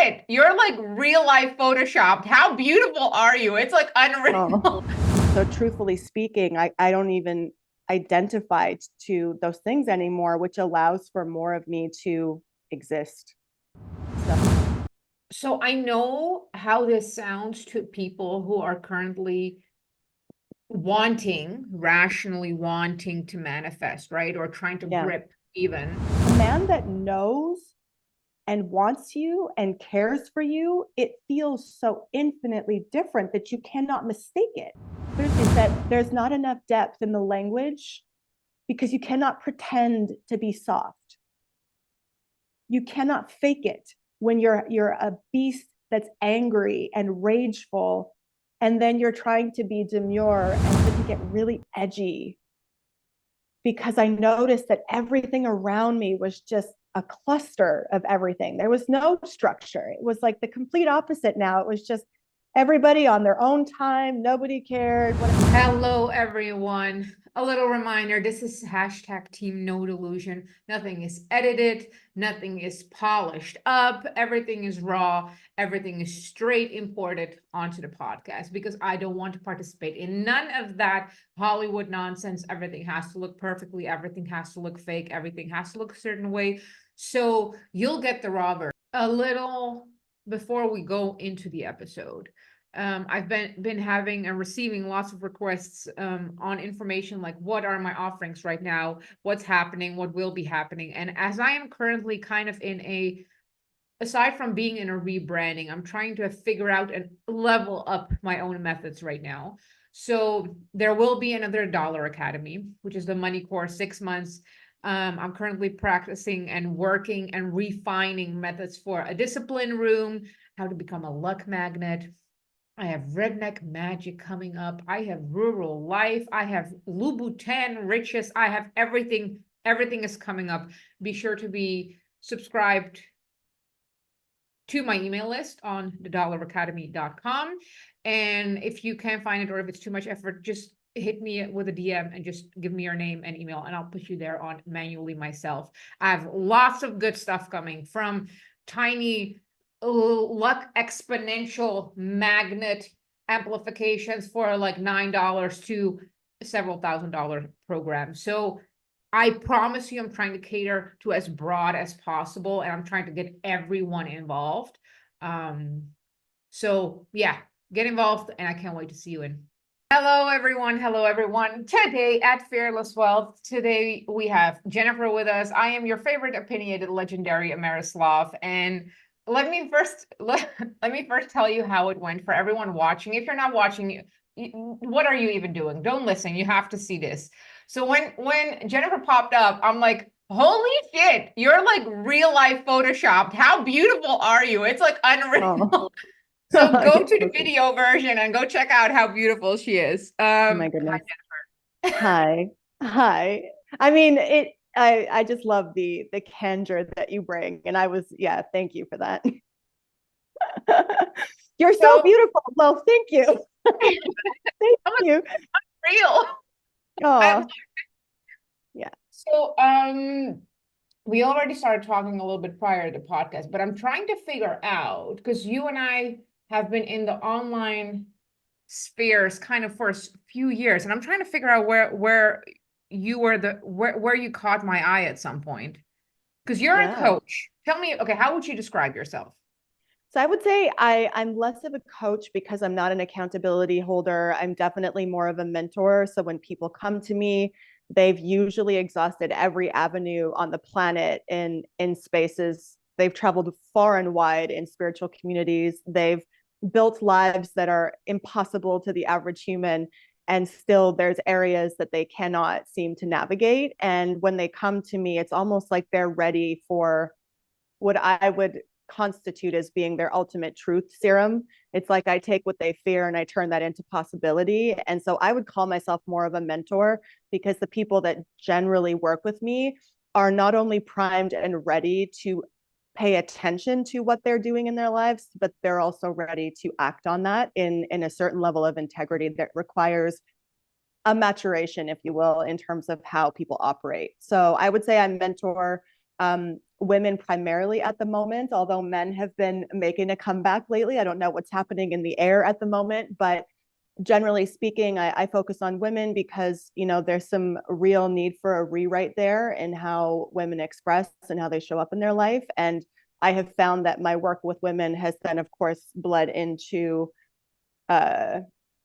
shit. You're like real life photoshopped. How beautiful are you? It's like unreal. Oh. So truthfully speaking, I don't even identify to those things anymore, which allows for more of me to exist. So So I know how this sounds to people who are currently rationally wanting to manifest, right? Or trying to yeah, grip even. a man that knows and wants you and cares for you, it feels so infinitely different that you cannot mistake it. Is that there's not enough depth in the language because you cannot pretend to be soft. You cannot fake it when you're a beast that's angry and rageful, and then you're trying to be demure and then you get really edgy, because I noticed that everything around me was just a cluster of everything. There was no structure. It was like the complete opposite now. It was just everybody on their own time. Nobody cared. Hello, everyone. A little reminder, this is hashtag team no delusion. Nothing is edited. Nothing is polished up. Everything is raw. Everything is straight imported onto the podcast because I don't want to participate in none of that Hollywood nonsense. Everything has to look perfectly. Everything has to look fake. Everything has to look a certain way. So you'll get the raw version. A little before we go into the episode. I've been having and receiving lots of requests on information like what are my offerings right now, what's happening, what will be happening. And as I am currently kind of aside from being in a rebranding, I'm trying to figure out and level up my own methods right now. So there will be another Dollar Academy, which is the money course, 6 months. I'm currently practicing and working and refining methods for a discipline room, how to become a luck magnet. I have redneck magic coming up. I have rural life. I have Louboutin riches. I have everything. Everything is coming up. Be sure to be subscribed to my email list on thedollaracademy.com. And if you can't find it or if it's too much effort, just hit me with a DM and just give me your name and email and I'll put you there on manually myself. I have lots of good stuff coming from tiny luck exponential magnet amplifications for like $9 to several $1,000 programs. So I promise you, I'm trying to cater to as broad as possible, and I'm trying to get everyone involved. So yeah, get involved, and I can't wait to see you in. Hello, everyone. Hello, everyone. Today at Fearless Wealth, today we have Jennifer with us. I am your favorite opinionated legendary Amerislav, and let me first tell you how it went for everyone watching. If you're not watching, what are you even doing? Don't listen. You have to see this. So when Jennifer popped up, I'm like, holy shit, you're like real life photoshopped. How beautiful are you? It's like unreal. oh, So go to the okay. video version and go check out how beautiful she is. Oh my Hi, goodness. Jennifer. Hi. Hi. I mean, I just love the candor that you bring. And yeah, thank you for that. You're so So beautiful. Well, thank you. Thank I'm you. real. I, Oh, yeah. so we already started talking a little bit prior to the podcast, but I'm trying to figure out because you and I have been in the online spheres kind of for a few years, and I'm trying to figure out where you were where you caught my eye at some point. Because you're a Yeah. coach. Tell me, okay, how would you describe yourself? So I would say I'm less of a coach because I'm not an accountability holder. I'm definitely more of a mentor. So when people come to me, they've usually exhausted every avenue on the planet in spaces. They've traveled far and wide in spiritual communities. They've built lives that are impossible to the average human. And still there's areas that they cannot seem to navigate. And when they come to me, it's almost like they're ready for what I would constitute as being their ultimate truth serum. It's like I take what they fear and I turn that into possibility. And so I would call myself more of a mentor because the people that generally work with me are not only primed and ready to pay attention to what they're doing in their lives, but they're also ready to act on that in a certain level of integrity that requires a maturation, if you will, in terms of how people operate. So I would say I mentor women primarily at the moment, although men have been making a comeback lately. I don't know what's happening in the air at the moment, but generally speaking, I focus on women because, you know, there's some real need for a rewrite there in how women express and how they show up in their life. And I have found that my work with women has then, of course, bled into uh,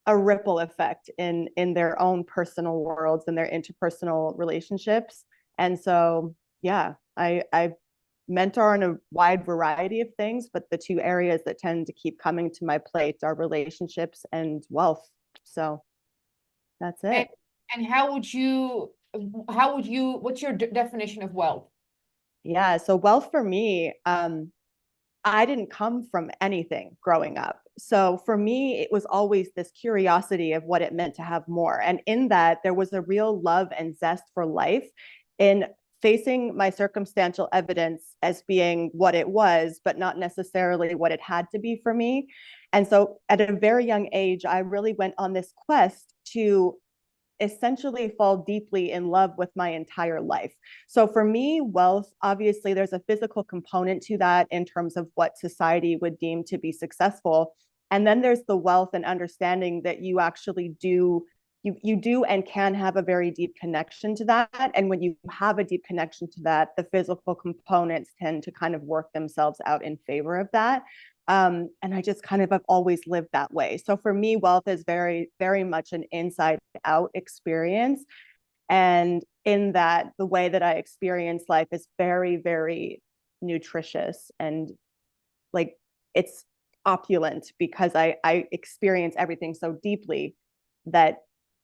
a ripple effect in their own personal worlds and their interpersonal relationships. And so, yeah, I mentor on a wide variety of things, but the two areas that tend to keep coming to my plate are relationships and wealth. So that's And it. and what's your definition of wealth? Yeah. So wealth for me, I didn't come from anything growing up. So for me, it was always this curiosity of what it meant to have more. And in that, there was a real love and zest for life in facing my circumstantial evidence as being what it was, but not necessarily what it had to be for me. And so at a very young age, I really went on this quest to essentially fall deeply in love with my entire life. So for me, wealth, obviously, there's a physical component to that in terms of what society would deem to be successful. And then there's the wealth and understanding that you actually do. You do and can have a very deep connection to that. And when you have a deep connection to that, the physical components tend to kind of work themselves out in favor of that. And I just kind of have always lived that way. So for me, wealth is very, very much an inside out experience. And in that, the way that I experience life is very, very nutritious and like it's opulent because I experience everything so deeply that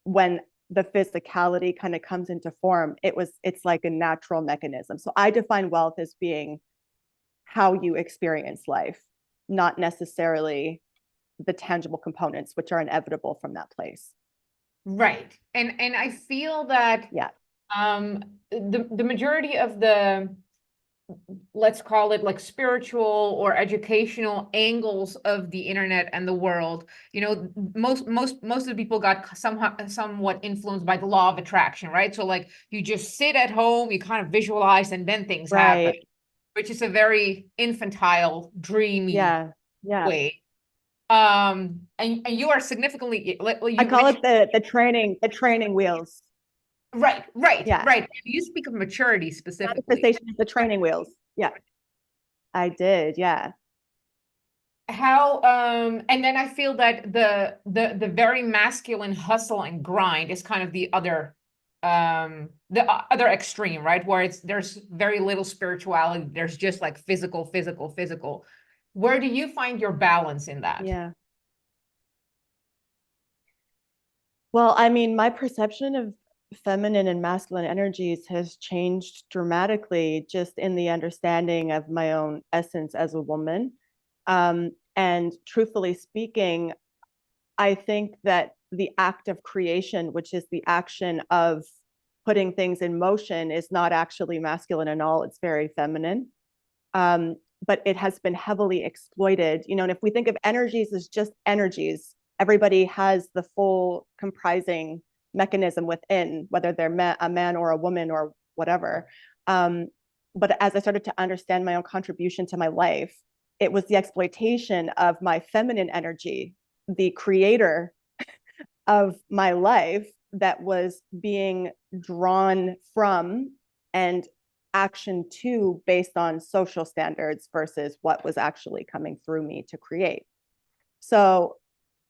when the physicality kind of comes into form, it's like a natural mechanism. So I define wealth as being how you experience life, not necessarily the tangible components, which are inevitable from that place. Right. And I feel that Yeah. the majority of the, let's call it like spiritual or educational angles of the internet and the world, you know, most of the people got somehow somewhat influenced by the law of attraction, right? So like you just sit at home, you kind of visualize and then things happen, Right. which is a very infantile, dreamy Yeah. Yeah. way. And you are significantly like I you call it mentioned. the training wheels. Right, right, Yeah. right. You speak of maturity specifically. Manifestation is the training wheels. Yeah. I did. Yeah. How and then I feel that the very masculine hustle and grind is kind of the other extreme, right? Where there's very little spirituality, there's just like physical, physical, physical. Where do you find your balance in that? Yeah. Well, I mean, my perception of feminine and masculine energies has changed dramatically just in the understanding of my own essence as a woman. And truthfully speaking, I think that the act of creation, which is the action of putting things in motion, is not actually masculine at all. It's very feminine. Um, but it has been heavily exploited. You know, and if we think of energies as just energies, everybody has the full comprising mechanism within, whether they're a man or a woman or whatever. Um, but as I started to understand my own contribution to my life, it was the exploitation of my feminine energy, the creator of my life, that was being drawn from and action to based on social standards versus what was actually coming through me to create. So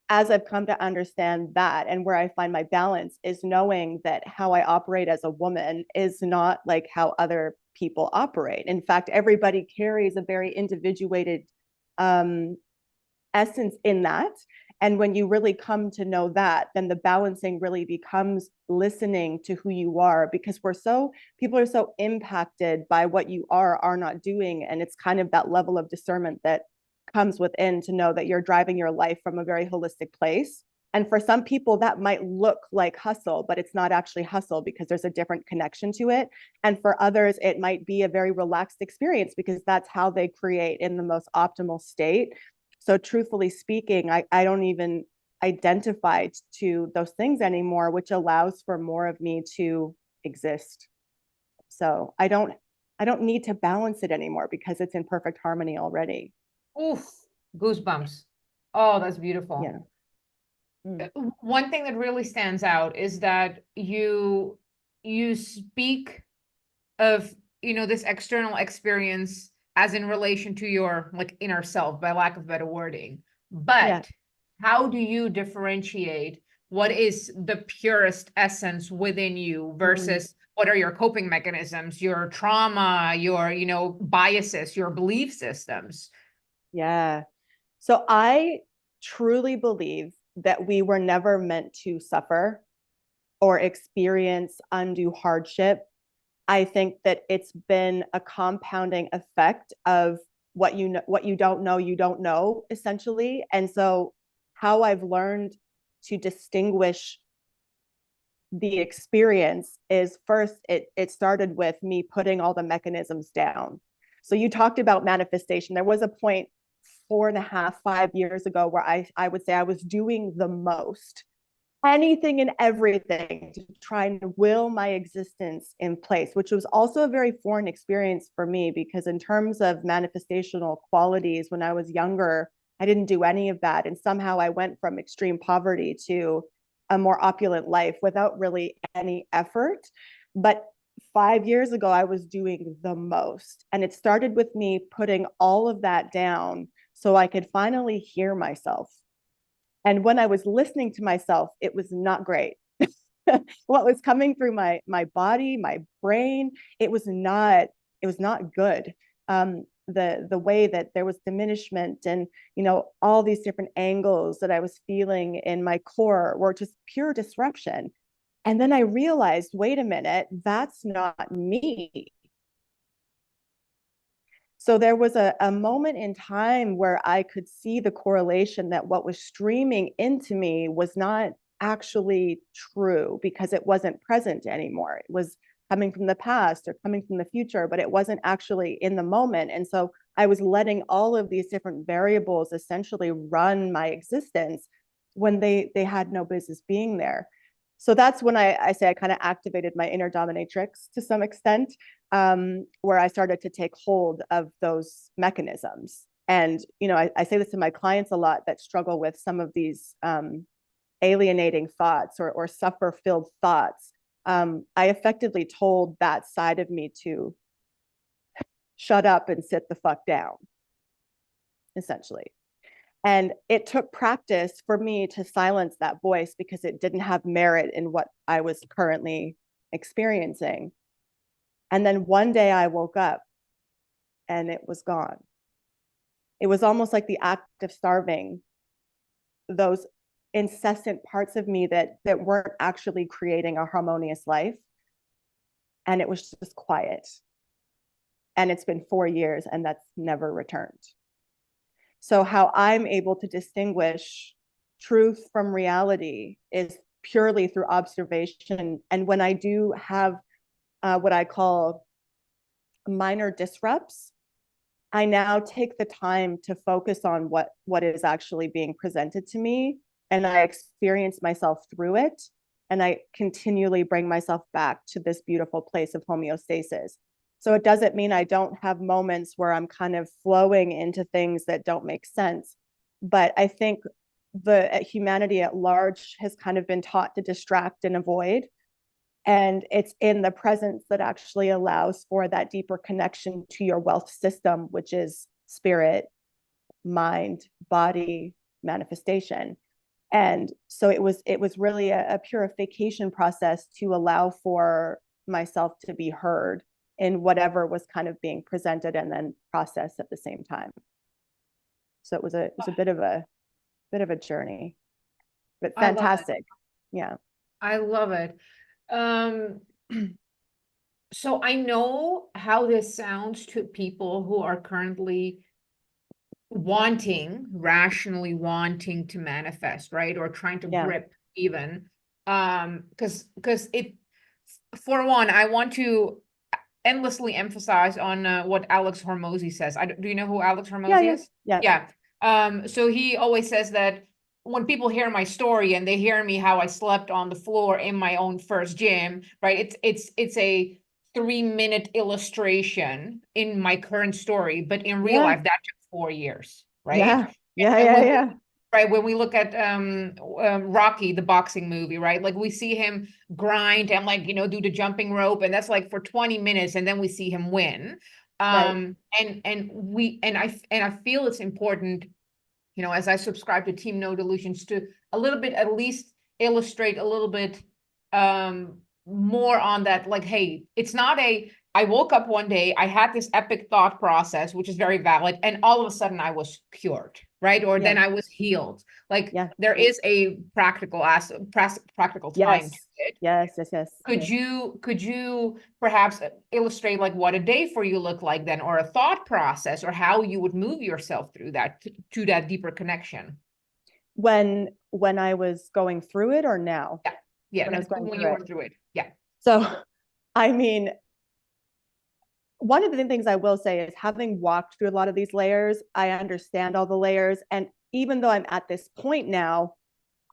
as I've come to understand that, and where I find my balance is knowing that how I operate as a woman is not like how other people operate. In fact, everybody carries a very individuated um, essence in that. And when you really come to know that, then the balancing really becomes listening to who you are, because people are so impacted by what you are not doing. And it's kind of that level of discernment that comes within to know that you're driving your life from a very holistic place. And for some people, that might look like hustle, but it's not actually hustle because there's a different connection to it. And for others, it might be a very relaxed experience because that's how they create in the most optimal state. So truthfully speaking, I don't even identify to those things anymore, which allows for more of me to exist. So I don't I don't need to balance it anymore because it's in perfect harmony already. Oof, goosebumps. Oh, that's beautiful. Yeah. Mm. One thing that really stands out is that you speak of, this external experience as in relation to your like inner self, by lack of better wording. Yeah. But how do you differentiate what is the purest essence within you Mm. versus what are your coping mechanisms, your trauma, your, biases, your belief systems? Yeah. So I truly believe that we were never meant to suffer or experience undue hardship. I think that it's been a compounding effect of what you know, what you don't know, essentially. And so how I've learned to distinguish the experience is first, it started with me putting all the mechanisms down. So you talked about manifestation. There was a point 4.5, 5 years ago where I would say I was doing the most, anything and everything to try and will my existence in place, which was also a very foreign experience for me because in terms of manifestational qualities, when I was younger, I didn't do any of that. And somehow I went from extreme poverty to a more opulent life without really any effort. But 5 years ago, I was doing the most. And it started with me putting all of that down so I could finally hear myself. And when I was listening to myself, it was not great. What was coming through my body, my brain, it was not good. The way that there was diminishment and all these different angles that I was feeling in my core were just pure disruption. And then I realized, wait a minute, that's not me. So there was a moment in time where I could see the correlation that what was streaming into me was not actually true because it wasn't present anymore. It was coming from the past or coming from the future, but it wasn't actually in the moment. And so I was letting all of these different variables essentially run my existence when they had no business being there. So that's when I say I kind of activated my inner dominatrix to some extent, where I started to take hold of those mechanisms. And, I say this to my clients a lot that struggle with some of these alienating thoughts or suffer-filled thoughts. I effectively told that side of me to shut up and sit the fuck down, essentially. And it took practice for me to silence that voice because it didn't have merit in what I was currently experiencing. And then one day I woke up and it was gone. It was almost like the act of starving those incessant parts of me that weren't actually creating a harmonious life. And it was just quiet. And it's been 4 years and that's never returned. So how I'm able to distinguish truth from reality is purely through observation. And when I do have what I call minor disrupts, I now take the time to focus on what is actually being presented to me, and I experience myself through it, and I continually bring myself back to this beautiful place of homeostasis. So it doesn't mean I don't have moments where I'm kind of flowing into things that don't make sense, but I think the humanity at large has kind of been taught to distract and avoid. And it's in the presence that actually allows for that deeper connection to your wealth system, which is spirit, mind, body, manifestation. And so it was really a purification process to allow for myself to be heard in whatever was kind of being presented and then processed at the same time. So it was a bit of a journey, but fantastic. Yeah. I love it. So I know how this sounds to people who are currently rationally wanting to manifest, right? Or trying to grip even. Because it, for one, I want to endlessly emphasize on what Alex Hormozy says. Do you know who Alex Hormozy is? Yeah. So he always says that when people hear my story and they hear me how I slept on the floor in my own first gym, right? It's a 3-minute illustration in my current story, but in real Yeah. life, that took 4 years, right? Yeah. Yeah. And Yeah. Yeah. right, when we look at Rocky, the boxing movie, right? Like we see him grind and like, do the jumping rope, and that's like for 20 minutes, and then we see him win. Right. And I feel it's important, as I subscribe to Team No Delusions, to a little bit at least illustrate a little bit more on that. Like, hey, it's not I woke up one day, I had this epic thought process, which is very valid, and all of a sudden I was cured, right? Or Yeah. then I was healed. Like Yeah. there is a practical time to Yes. it. Yes. Yes. Yes. Could you perhaps illustrate like what a day for you looked like then, or a thought process, or how you would move yourself through that to that deeper connection? When I was going through it, or now? Yeah. Yeah, When I was going when through you it. were through it. Yeah. So, I mean, one of the things I will say is, having walked through a lot of these layers, I understand all the layers. And even though I'm at this point now,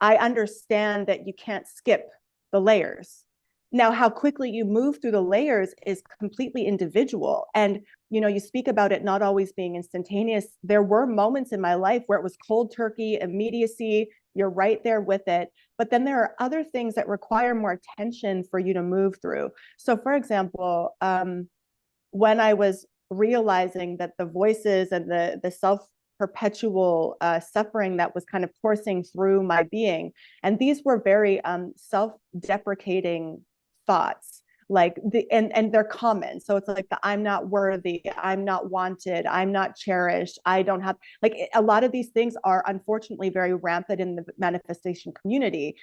I understand that you can't skip the layers. Now, how quickly you move through the layers is completely individual. And, you speak about it not always being instantaneous. There were moments in my life where it was cold turkey, immediacy, you're right there with it. But then there are other things that require more attention for you to move through. So, for example, when I was realizing that the voices and the self perpetual suffering that was kind of coursing through my being, and these were very self-deprecating thoughts, like and they're common. So it's like the I'm not worthy, I'm not wanted, I'm not cherished, I don't have, like, a lot of these things are unfortunately very rampant in the manifestation community.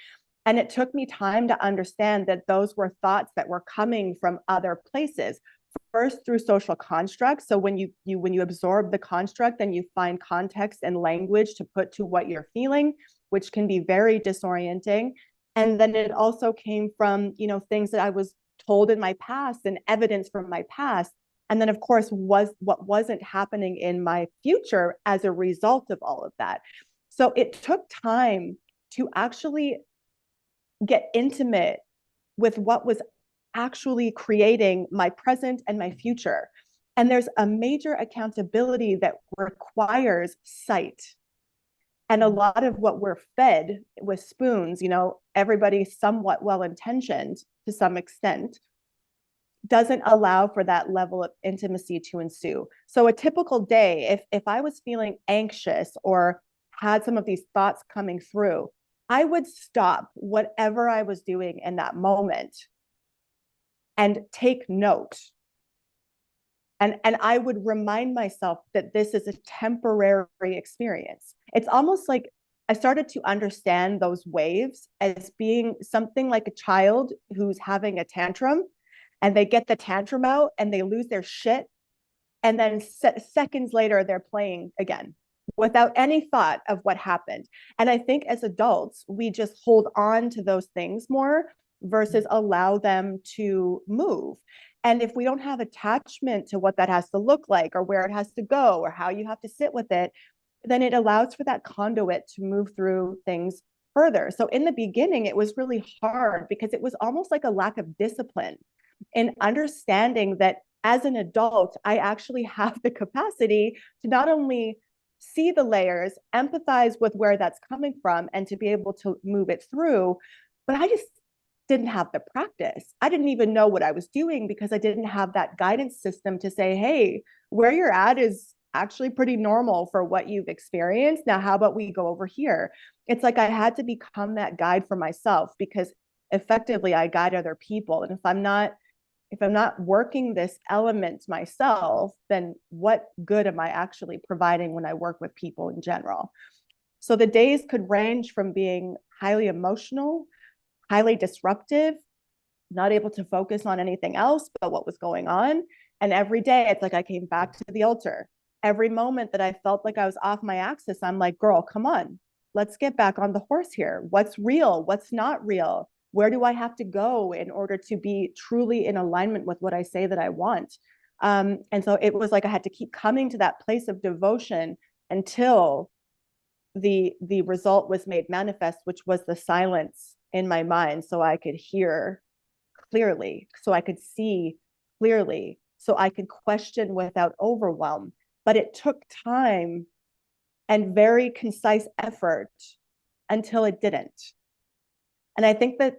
And it took me time to understand that those were thoughts that were coming from other places, first through social constructs. So when you absorb the construct, then you find context and language to put to what you're feeling, which can be very disorienting. And then it also came from, things that I was told in my past and evidence from my past. And then, of course, was what wasn't happening in my future as a result of all of that. So it took time to actually get intimate with what was actually creating my present and my future. And there's a major accountability that requires sight. And a lot of what we're fed with spoons, everybody's somewhat well intentioned to some extent, doesn't allow for that level of intimacy to ensue. So a typical day, if I was feeling anxious or had some of these thoughts coming through, I would stop whatever I was doing in that moment and take note. And I would remind myself that this is a temporary experience. It's almost like I started to understand those waves as being something like a child who's having a tantrum, and they get the tantrum out and they lose their shit. And then seconds later, they're playing again without any thought of what happened. And I think as adults, we just hold on to those things more versus allow them to move. And if we don't have attachment to what that has to look like, or where it has to go, or how you have to sit with it, then it allows for that conduit to move through things further. So in the beginning, it was really hard because it was almost like a lack of discipline in understanding that as an adult, I actually have the capacity to not only see the layers, empathize with where that's coming from, and to be able to move it through. But I just didn't have the practice. I didn't even know what I was doing because I didn't have that guidance system to say, hey, where you're at is actually pretty normal for what you've experienced. Now, how about we go over here? It's like I had to become that guide for myself, because effectively I guide other people. And if I'm not working this element myself, then what good am I actually providing when I work with people in general? So the days could range from being highly emotional, highly disruptive, not able to focus on anything else but what was going on. And every day, it's like I came back to the altar. Every moment that I felt like I was off my axis, I'm like, girl, come on, let's get back on the horse here. What's real? What's not real? Where do I have to go in order to be truly in alignment with what I say that I want? And so it was like I had to keep coming to that place of devotion until the result was made manifest, which was the silence in my mind, so I could hear clearly, so I could see clearly so I could question without overwhelm. But it took time and very concise effort until it didn't. And I think that,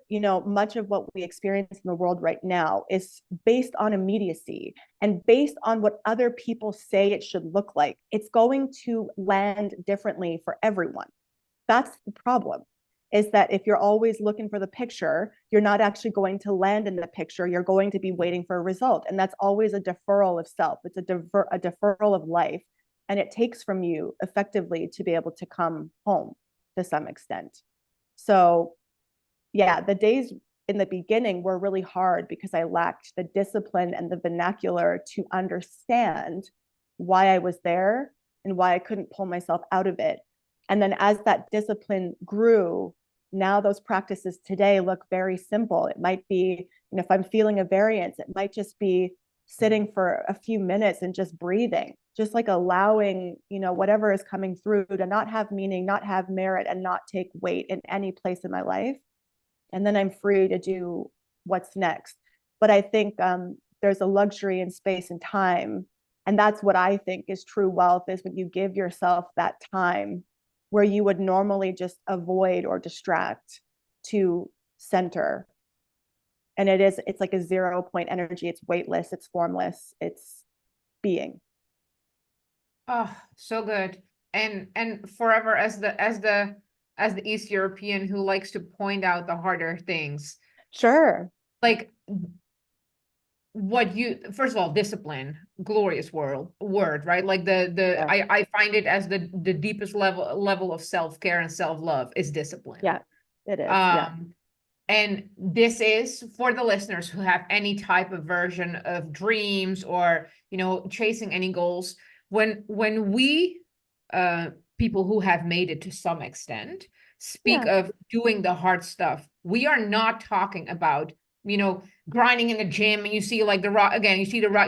much of what we experience in the world right now is based on immediacy and based on what other people say it should look like. It's going to land differently for everyone. That's the problem, is that if you're always looking for the picture, you're not actually going to land in the picture. You're going to be waiting for a result. And that's always a deferral of self. It's a deferral of life. And it takes from you effectively to be able to come home to some extent. So yeah, the days in the beginning were really hard because I lacked the discipline and the vernacular to understand why I was there and why I couldn't pull myself out of it. And then as that discipline grew, now those practices today look very simple. It might be, if I'm feeling a variance, it might just be sitting for a few minutes and just breathing, just like allowing, whatever is coming through to not have meaning, not have merit, and not take weight in any place in my life. And then I'm free to do what's next. But I think there's a luxury in space and time. And that's what I think is true wealth, is when you give yourself that time where you would normally just avoid or distract to center. And it's like a 0 point energy. It's weightless, it's formless, it's being. Oh, so good. And forever as the East European who likes to point out the harder things. Sure. Like first of all, discipline, glorious word, right? Like Yeah. I find it as the deepest level of self-care and self-love is discipline. Yeah, it is. Yeah. And this is for the listeners who have any type of version of dreams or, chasing any goals. When we, people who have made it to some extent, speak of doing the hard stuff, we are not talking about, grinding in the gym and you see like the rock again, you see the rock,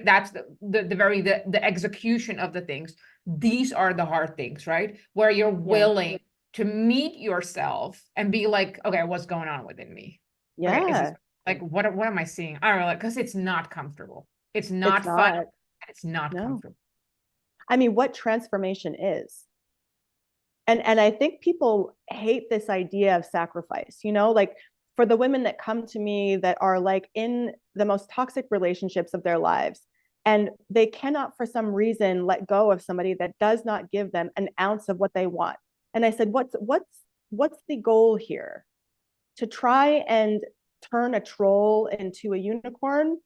that's the execution of the things. These are the hard things, right? Where you're willing to meet yourself and be like, okay, what's going on within me? Yeah. Okay, is this, like, what am I seeing? I don't know, because it's not comfortable. It's not fun. It's not comfortable. I mean, what transformation is? And I think people hate this idea of sacrifice, like for the women that come to me that are like in the most toxic relationships of their lives, and they cannot for some reason let go of somebody that does not give them an ounce of what they want. And I said, what's the goal here? To try and turn a troll into a unicorn,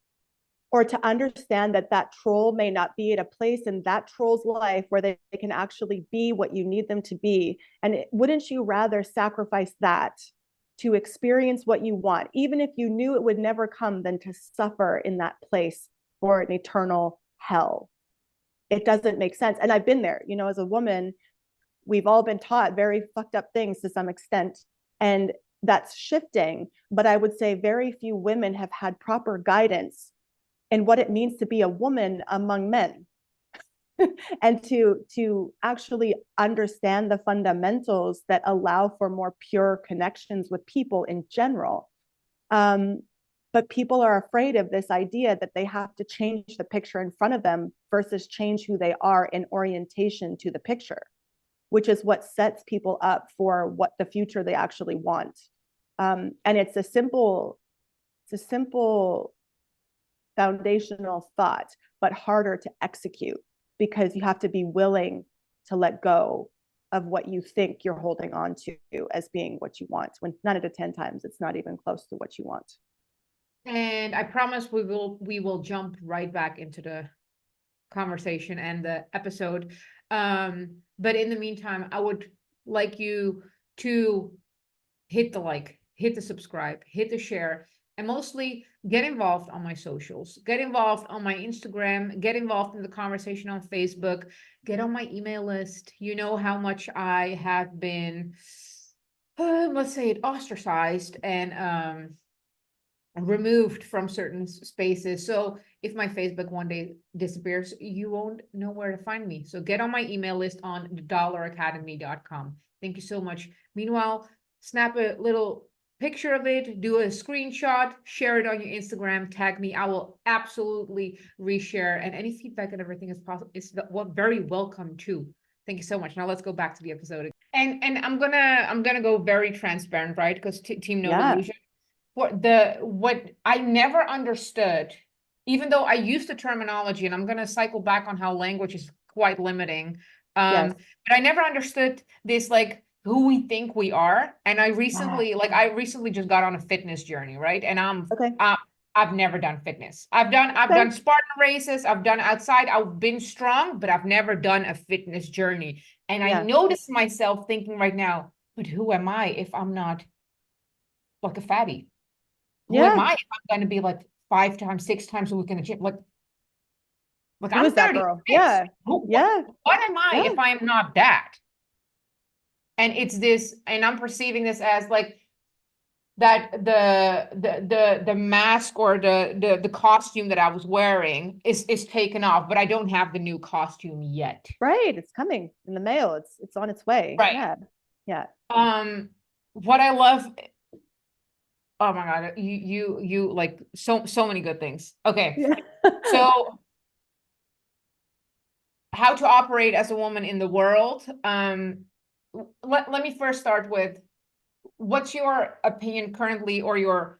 or to understand that that troll may not be at a place in that troll's life where they can actually be what you need them to be? And wouldn't you rather sacrifice that to experience what you want, even if you knew it would never come, than to suffer in that place for an eternal hell? It doesn't make sense. And I've been there, as a woman, we've all been taught very fucked up things to some extent. And that's shifting. But I would say very few women have had proper guidance in what it means to be a woman among men. And to actually understand the fundamentals that allow for more pure connections with people in general. But people are afraid of this idea that they have to change the picture in front of them versus change who they are in orientation to the picture, which is what sets people up for what the future they actually want. And it's a simple foundational thought, but harder to execute because you have to be willing to let go of what you think you're holding on to as being what you want, when 9 out of 10 times it's not even close to what you want. And I promise we will jump right back into the conversation and the episode. But in the meantime, I would like you to hit the like, hit the subscribe, hit the share, and mostly get involved on my socials, get involved on my Instagram, get involved in the conversation on Facebook, get on my email list. You know how much I have been, let's say it, ostracized and removed from certain spaces. So if my Facebook one day disappears, you won't know where to find me. So get on my email list on $1academy.com. Thank you so much. Meanwhile, snap a little picture of it, do a screenshot, share it on your Instagram, tag me. I will absolutely reshare, and any feedback and everything is possible. It's very welcome too. Thank you so much. Now let's go back to the episode. And I'm gonna go very transparent, right? Because team no delusion. What I never understood, even though I use the terminology, and I'm gonna cycle back on how language is quite limiting. Yes. But I never understood this, like, who we think we are. And I recently just got on a fitness journey, right? And Okay. I've never done fitness. I've done Spartan races, I've done outside, I've been strong, but I've never done a fitness journey. And I notice myself thinking right now, but who am I if I'm not like a fatty? Who am I if I'm going to be like 5 times, 6 times a week in the gym? Like Who I'm is that 36. girl? Yeah. What am I if I am not that? And it's this, and I'm perceiving this as like that the mask or the costume that I was wearing is taken off, but I don't have the new costume yet. Right. It's coming in the mail. It's on its way. Right. Yeah. Yeah. What I love, oh my God, you like so many good things. Okay. Yeah. So how to operate as a woman in the world. Let me first start with, what's your opinion currently, or your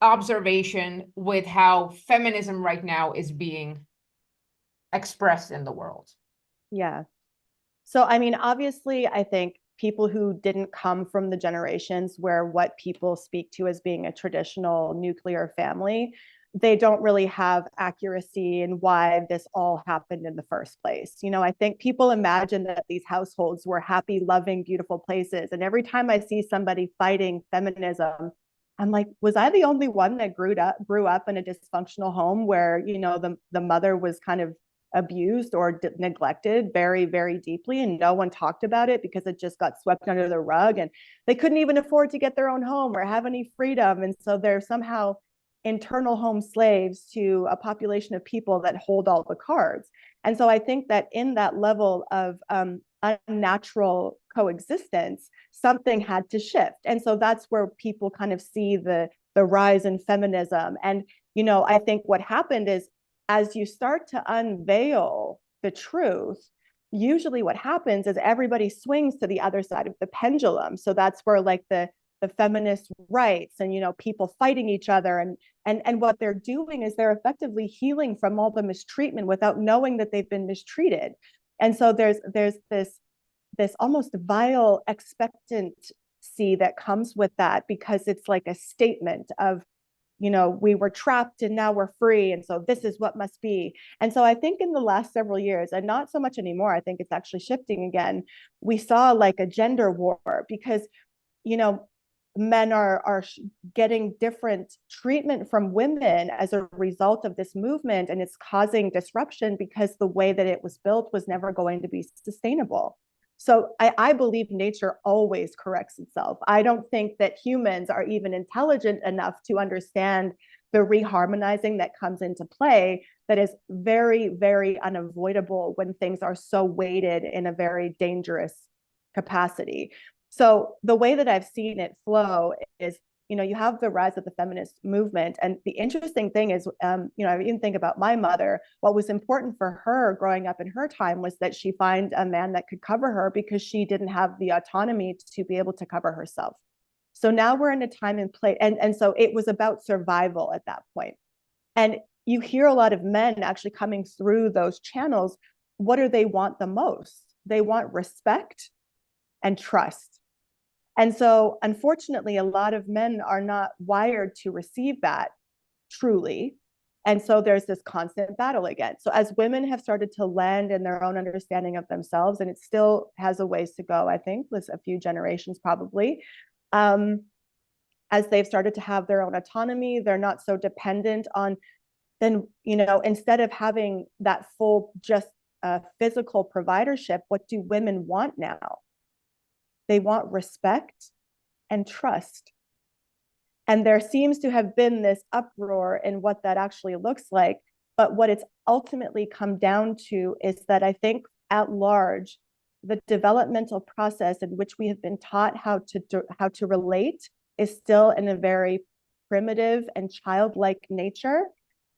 observation with how feminism right now is being expressed in the world? Yeah. So, I mean, obviously, I think people who didn't come from the generations where what people speak to as being a traditional nuclear family, they don't really have accuracy in why this all happened in the first place. You know, I think people imagine that these households were happy, loving, beautiful places. And every time I see somebody fighting feminism, I'm like, was I the only one that grew up in a dysfunctional home where, you know, the mother was kind of abused or neglected very, very deeply, and no one talked about it because it just got swept under the rug, and they couldn't even afford to get their own home or have any freedom, and so they're somehow internal home slaves to a population of people that hold all the cards. And so I think that in that level of unnatural coexistence, something had to shift. And so that's where people kind of see the rise in feminism. And you know, I think what happened is, as you start to unveil the truth, usually what happens is everybody swings to the other side of the pendulum. So that's where like the feminist rights and, you know, people fighting each other, and what they're doing is they're effectively healing from all the mistreatment without knowing that they've been mistreated. And so there's this almost vile expectancy that comes with that, because it's like a statement of, you know, we were trapped and now we're free, and so this is what must be. And so I think in the last several years, and not so much anymore, I think it's actually shifting again, we saw like a gender war, because, you know, men are getting different treatment from women as a result of this movement, and it's causing disruption because the way that it was built was never going to be sustainable. So I believe nature always corrects itself. I don't think that humans are even intelligent enough to understand the reharmonizing that comes into play, that is very, very unavoidable when things are so weighted in a very dangerous capacity. So the way that I've seen it flow is, you know, you have the rise of the feminist movement. And the interesting thing is, you know, I even think about my mother. What was important for her growing up in her time was that she find a man that could cover her, because she didn't have the autonomy to be able to cover herself. So now we're in a time and place, and so it was about survival at that point. And you hear a lot of men actually coming through those channels. What do they want the most? They want respect and trust. And so, unfortunately, a lot of men are not wired to receive that truly. And so there's this constant battle again. So as women have started to land in their own understanding of themselves, and it still has a ways to go, I think, with a few generations probably, as they've started to have their own autonomy, they're not so dependent on, then, you know, instead of having that full just physical providership, what do women want now? They want respect and trust. And there seems to have been this uproar in what that actually looks like. But what it's ultimately come down to is that I think at large, the developmental process in which we have been taught how to relate is still in a very primitive and childlike nature.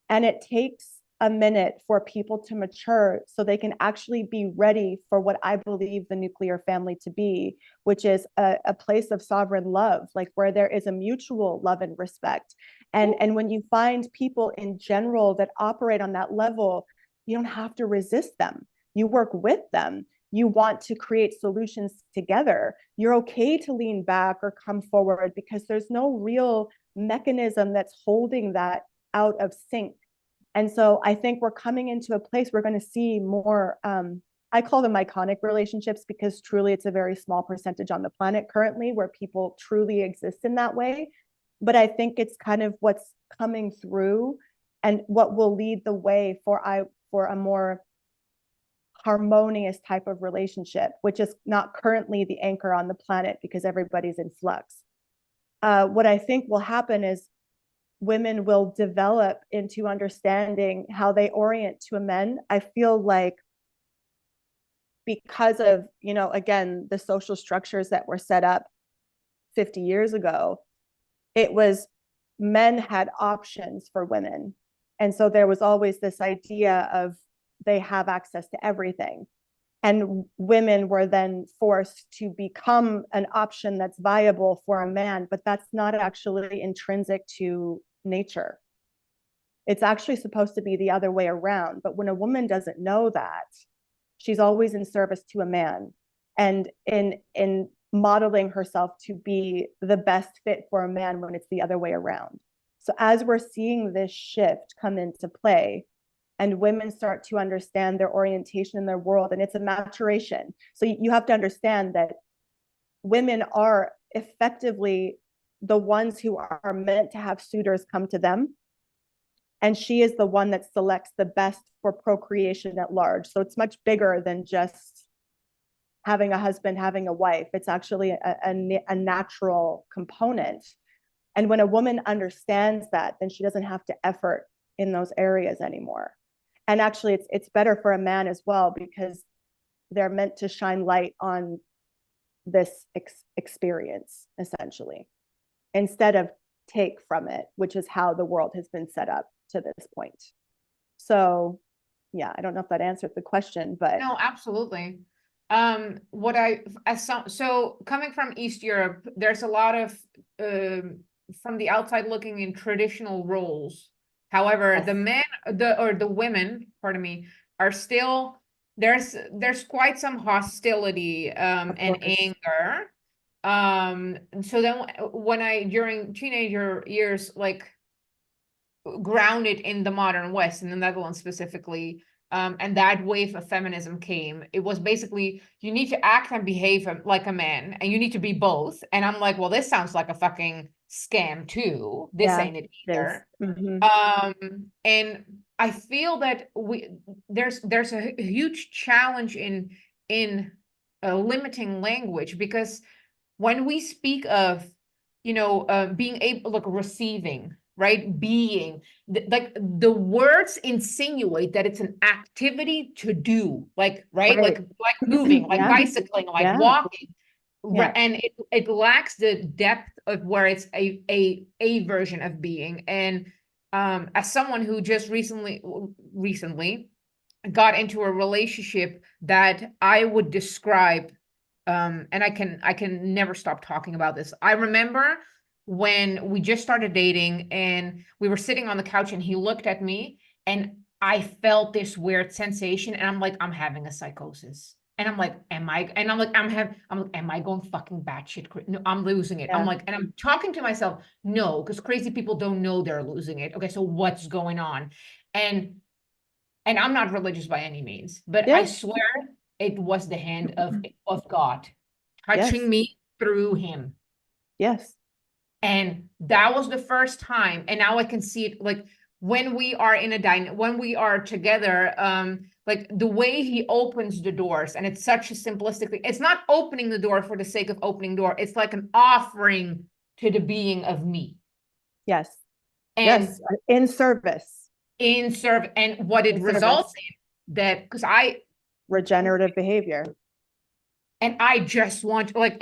And it takes a minute for people to mature so they can actually be ready for what I believe the nuclear family to be, which is a place of sovereign love, like where there is a mutual love and respect. And when you find people in general that operate on that level, you don't have to resist them. You work with them. You want to create solutions together. You're okay to lean back or come forward because there's no real mechanism that's holding that out of sync. And so I think we're coming into a place we're going to see more, I call them iconic relationships because truly it's a very small percentage on the planet currently where people truly exist in that way. But I think it's kind of what's coming through and what will lead the way for a more harmonious type of relationship, which is not currently the anchor on the planet because everybody's in flux. What I think will happen is women will develop into understanding how they orient to a men. I feel like because of, again, the social structures that were set up 50 years ago, it was men had options for women. And so there was always this idea of they have access to everything. And women were then forced to become an option that's viable for a man, but that's not actually intrinsic to nature. It's actually supposed to be the other way around. But when a woman doesn't know that, she's always in service to a man and in modeling herself to be the best fit for a man when it's the other way around. So as we're seeing this shift come into play and women start to understand their orientation in their world, and it's a maturation. So you have to understand that women are effectively the ones who are meant to have suitors come to them. And she is the one that selects the best for procreation at large. So it's much bigger than just having a husband, having a wife. It's actually a natural component. And when a woman understands that, then she doesn't have to effort in those areas anymore. And actually, it's better for a man as well because they're meant to shine light on this experience, essentially, instead of take from it, which is how the world has been set up to this point. So yeah, I don't know if that answered the question, but No, absolutely. So coming from East Europe, there's a lot of from the outside looking in traditional roles. However, yes. the women, pardon me, are still there's quite some hostility and anger. So then when I during teenager years, like grounded in the modern West, in the Netherlands specifically, and that wave of feminism came, it was basically, you need to act and behave like a man, and you need to be both. And I'm like, well, this sounds like a fucking scam too. This ain't it either. And I feel that there's a huge challenge in limiting language, because when we speak of, being able, like receiving, right, being, like the words insinuate that it's an activity to do, like, right, like moving, like bicycling, like walking, and it lacks the depth of where it's a version of being. And as someone who just recently got into a relationship that I would describe, and I can never stop talking about this. I remember when we just started dating and we were sitting on the couch and he looked at me and I felt this weird sensation, and I'm like, I'm having a psychosis. And I'm like, am I going fucking batshit? No, I'm losing it. I'm like, and I'm talking to myself, no, because crazy people don't know they're losing it. Okay, so what's going on? And I'm not religious by any means, but I swear it was the hand of God touching me through him. Yes. And that was the first time. And now I can see it, like when we are when we are together, like the way he opens the doors, and it's such a simplistic thing. It's not opening the door for the sake of opening door. It's like an offering to the being of me. Yes. And yes. In service. And what it results in, that, because regenerative behavior. And I just want, like,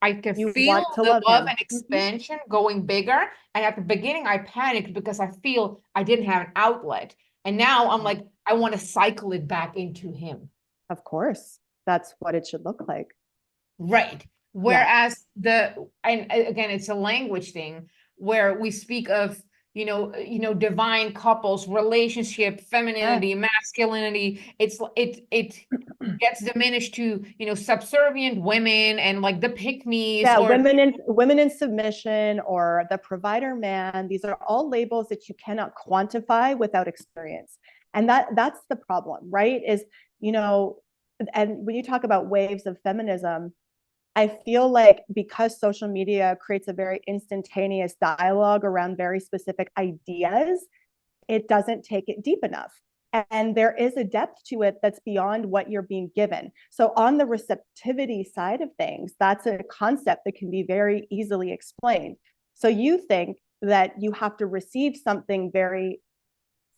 I can You feel want to the love love him. and expansion going bigger. And at the beginning, I panicked because I feel I didn't have an outlet. And now I'm like, I want to cycle it back into him. Of course, that's what it should look like. Right. Yeah. Whereas and again, it's a language thing where we speak of, divine couples, relationship, Yeah. femininity, masculinity. It gets diminished to, subservient women and like the pick-me's Yeah, or women in submission or the provider man, these are all labels that you cannot quantify without experience. And that's the problem, right? Is, you know, and when you talk about waves of feminism, I feel like because social media creates a very instantaneous dialogue around very specific ideas, it doesn't take it deep enough. And there is a depth to it that's beyond what you're being given. So, on the receptivity side of things, that's a concept that can be very easily explained. So, you think that you have to receive something very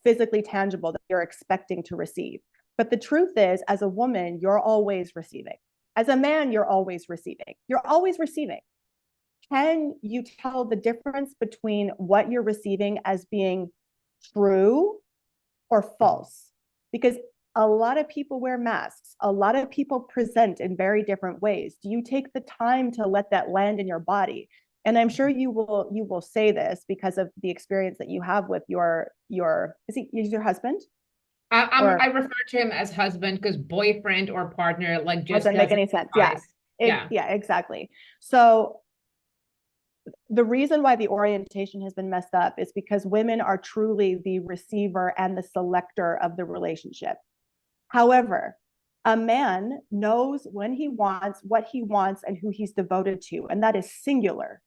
physically tangible that you're expecting to receive. But the truth is, as a woman, you're always receiving. As a man, you're always receiving. You're always receiving. Can you tell the difference between what you're receiving as being true or false? Because a lot of people wear masks. A lot of people present in very different ways. Do you take the time to let that land in your body? And I'm sure you will say this because of the experience that you have with your is your husband, I or refer to him as husband because boyfriend or partner like just doesn't make doesn't any sense. Yeah. suffice. Yeah. Yeah, exactly. So the reason why the orientation has been messed up is because women are truly the receiver and the selector of the relationship. However, a man knows when he wants, what he wants, and who he's devoted to, and that is singular.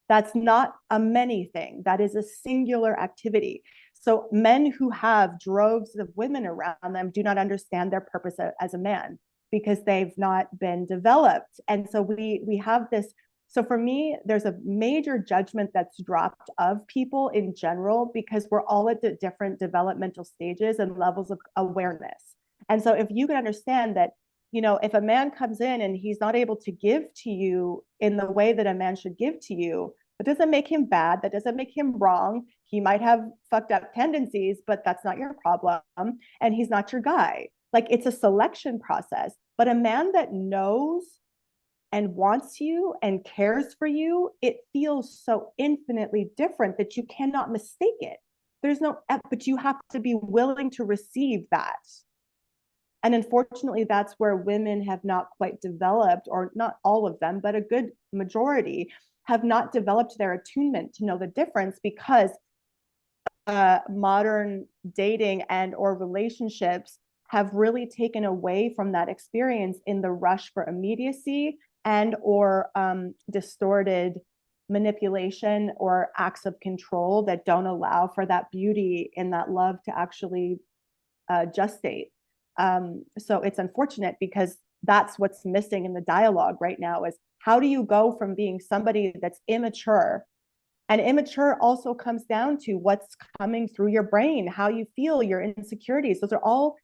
That's not a many thing. That is a singular activity. So men who have droves of women around them do not understand their purpose as a man because they've not been developed. And so we have this. So for me, there's a major judgment that's dropped of people in general because we're all at the different developmental stages and levels of awareness. And so if you can understand that, if a man comes in and he's not able to give to you in the way that a man should give to you, that doesn't make him bad. That doesn't make him wrong. He might have fucked up tendencies, but that's not your problem. And he's not your guy. Like, it's a selection process. But a man that knows and wants you and cares for you, it feels so infinitely different that you cannot mistake it. But you have to be willing to receive that. And unfortunately, that's where women have not quite developed, or not all of them, but a good majority have not developed their attunement to know the difference because modern dating and or relationships have really taken away from that experience in the rush for immediacy and or distorted manipulation or acts of control that don't allow for that beauty and that love to actually gestate. So it's unfortunate because that's what's missing in the dialogue right now is how do you go from being somebody that's immature, and immature also comes down to what's coming through your brain, how you feel, your insecurities. Those are all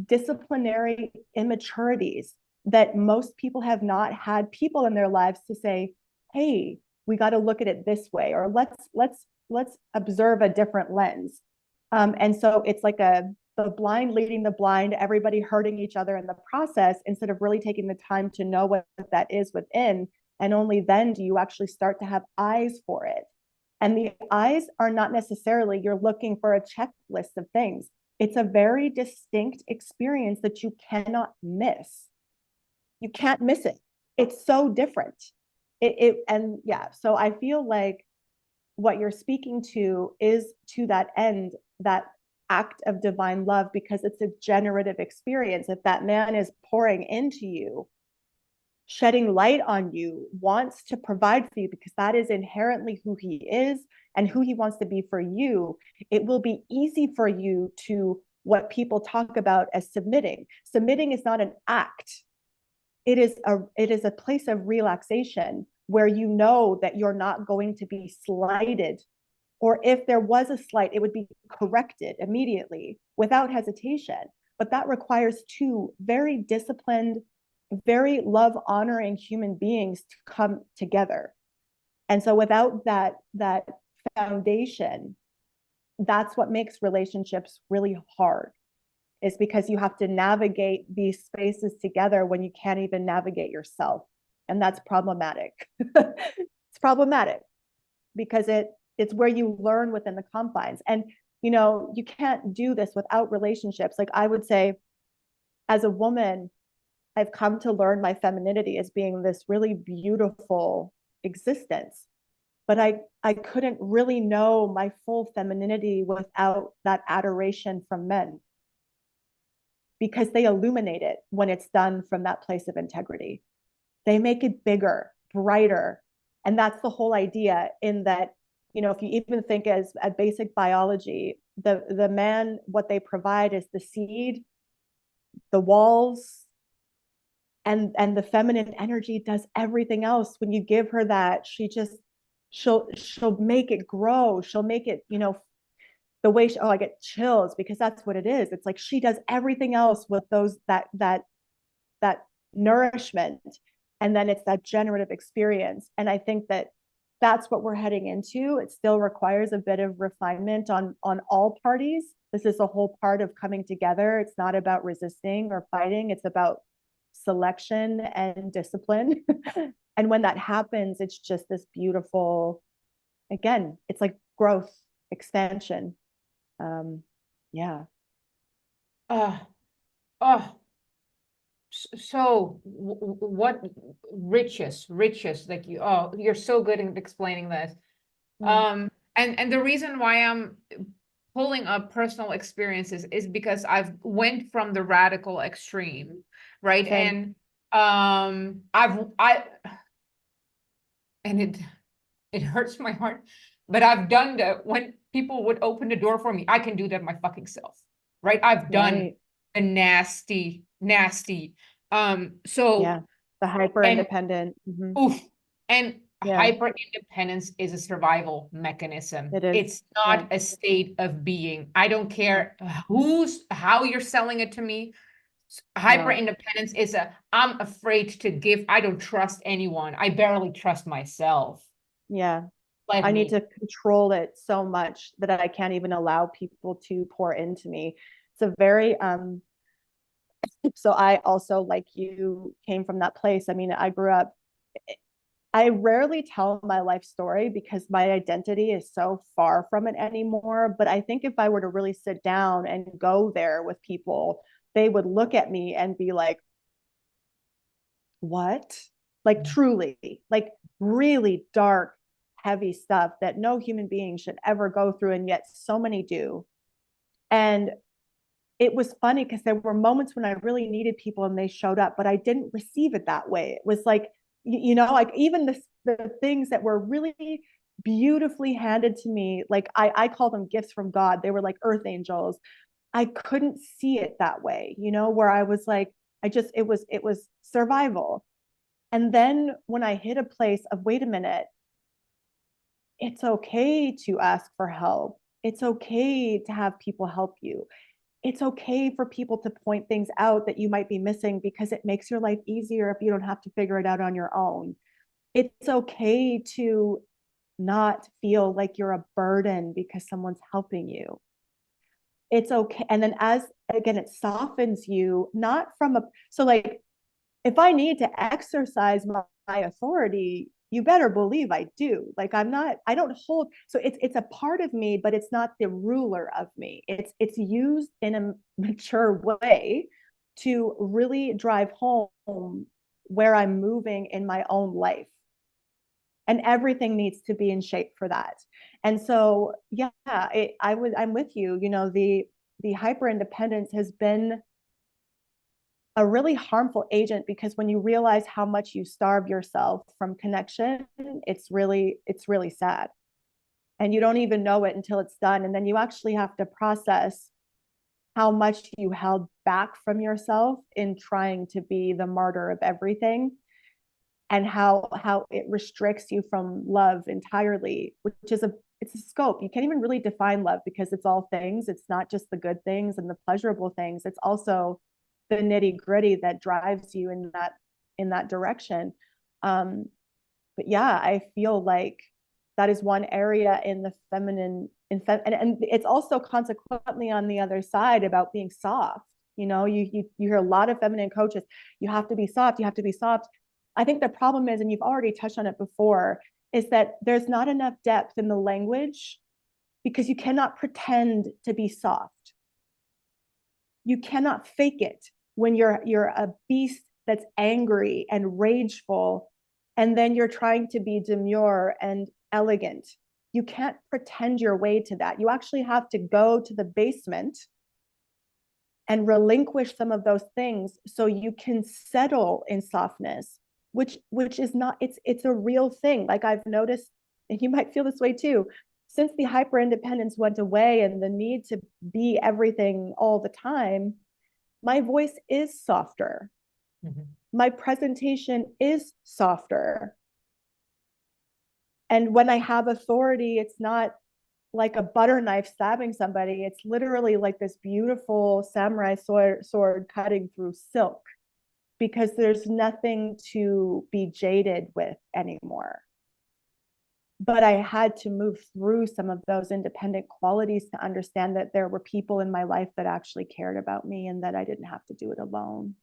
disciplinary immaturities that most people have not had people in their lives to say, hey, we got to look at it this way, or let's observe a different lens. And so it's like the blind leading the blind, everybody hurting each other in the process instead of really taking the time to know what that is within. And only then do you actually start to have eyes for it. And the eyes are not necessarily you're looking for a checklist of things. It's a very distinct experience that you cannot miss. You can't miss it. It's so different. And yeah, so I feel like what you're speaking to is to that end, that act of divine love, because it's a generative experience. If that man is pouring into you, shedding light on you, wants to provide for you because that is inherently who he is and who he wants to be for you, it will be easy for you to what people talk about as submitting. Submitting is not an act. It is a place of relaxation where you know that you're not going to be slighted, or if there was a slight, it would be corrected immediately without hesitation. But that requires two very disciplined very love honoring human beings to come together. And so without that foundation, that's what makes relationships really hard, is because you have to navigate these spaces together when you can't even navigate yourself. And that's problematic. It's problematic because it's where you learn within the confines. And you can't do this without relationships. Like I would say, as a woman, I've come to learn my femininity as being this really beautiful existence. But I couldn't really know my full femininity without that adoration from men, because they illuminate it when it's done from that place of integrity. They make it bigger, brighter. And that's the whole idea, in that, if you even think as a basic biology, the man, what they provide is the seed, the walls, and the feminine energy does everything else. When you give her that, she'll make it grow. She'll make it, the way I get chills, because that's what it is. It's like she does everything else with that nourishment, and then it's that generative experience. And I think that that's what we're heading into. It still requires a bit of refinement on all parties. This is a whole part of coming together. It's not about resisting or fighting. It's about selection and discipline. And when that happens, it's just this beautiful, again, it's like growth, expansion. Yeah. Uh, oh, so what riches, like you're so good at explaining this. And the reason why I'm pulling up personal experiences is because I've went from the radical extreme, right? Same. And I and it hurts my heart, but I've done that. When people would open the door for me, I can do that my fucking self, right? I've done Right. a nasty, nasty. Yeah. So The hyper and independent. Mm-hmm. oof, and Yeah, hyper independence is a survival mechanism. it is. It's Yeah. not a state of being. I don't No, care how you're selling it to me. Hyper no. independence is I'm afraid to give. I don't trust anyone. I barely trust myself. Yeah. Let I need me. to control it so much that I can't even allow people to pour into me. It's a very so I also, like you, came from that place. I mean, I grew up, I rarely tell my life story because my identity is so far from it anymore. But I think if I were to really sit down and go there with people, they would look at me and be like, what? Like, truly, like, really dark, heavy stuff that no human being should ever go through. And yet so many do. And it was funny because there were moments when I really needed people and they showed up, but I didn't receive it that way. It was like, like even the things that were really beautifully handed to me, like I call them gifts from God. They were like earth angels. I couldn't see it that way, where I was like, it was survival. And then when I hit a place of, wait a minute, it's okay to ask for help. It's okay to have people help you. It's okay for people to point things out that you might be missing, because it makes your life easier if you don't have to figure it out on your own. It's okay to not feel like you're a burden because someone's helping you. It's okay. And then, as again, it softens you, not from so like, if I need to exercise my authority, you better believe I do. Like, I don't hold, so it's a part of me, but it's not the ruler of me. It's used in a mature way to really drive home where I'm moving in my own life. And everything needs to be in shape for that. And so, yeah, I'm with you. The hyper independence has been a really harmful agent, because when you realize how much you starve yourself from connection, it's really sad. And you don't even know it until it's done. And then you actually have to process how much you held back from yourself in trying to be the martyr of everything, and how it restricts you from love entirely, which is it's a scope. You can't even really define love, because it's all things. It's not just the good things and the pleasurable things. It's also the nitty-gritty that drives you in that direction. But yeah, I feel like that is one area in the feminine, and it's also consequently on the other side about being soft. You know, you hear a lot of feminine coaches, you have to be soft, you have to be soft. I think the problem is, and you've already touched on it before, is that there's not enough depth in the language because you cannot pretend to be soft. You cannot fake it when you're a beast that's angry and rageful, and then you're trying to be demure and elegant. You can't pretend your way to that. You actually have to go to the basement and relinquish some of those things so you can settle in softness, which is not, it's a real thing. Like I've noticed, and you might feel this way too, since the hyper independence went away and the need to be everything all the time, my voice is softer. Mm-hmm. My presentation is softer. And when I have authority, it's not like a butter knife stabbing somebody. It's literally like this beautiful samurai sword cutting through silk, because there's nothing to be jaded with anymore. But I had to move through some of those independent qualities to understand that there were people in my life that actually cared about me and that I didn't have to do it alone.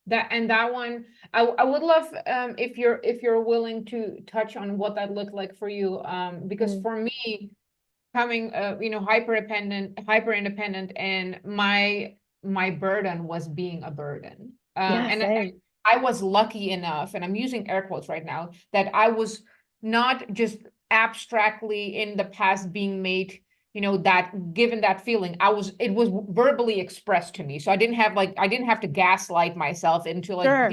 That one, I would love if you're willing to touch on what that looked like for you, because for me, coming hyper independent, and my burden was being a burden. And I was lucky enough, and I'm using air quotes right now, that I was not just abstractly in the past being made, that given that feeling, it was verbally expressed to me. So I didn't have to gaslight myself into did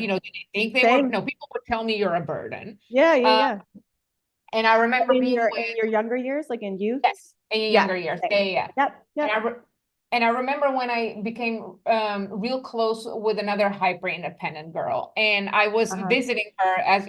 they think people would tell me you're a burden. Yeah. And I remember in your younger years, like in youth. Yes, in younger years. Yeah. Yep. And I remember when I became real close with another hyper independent girl, and I was visiting her, as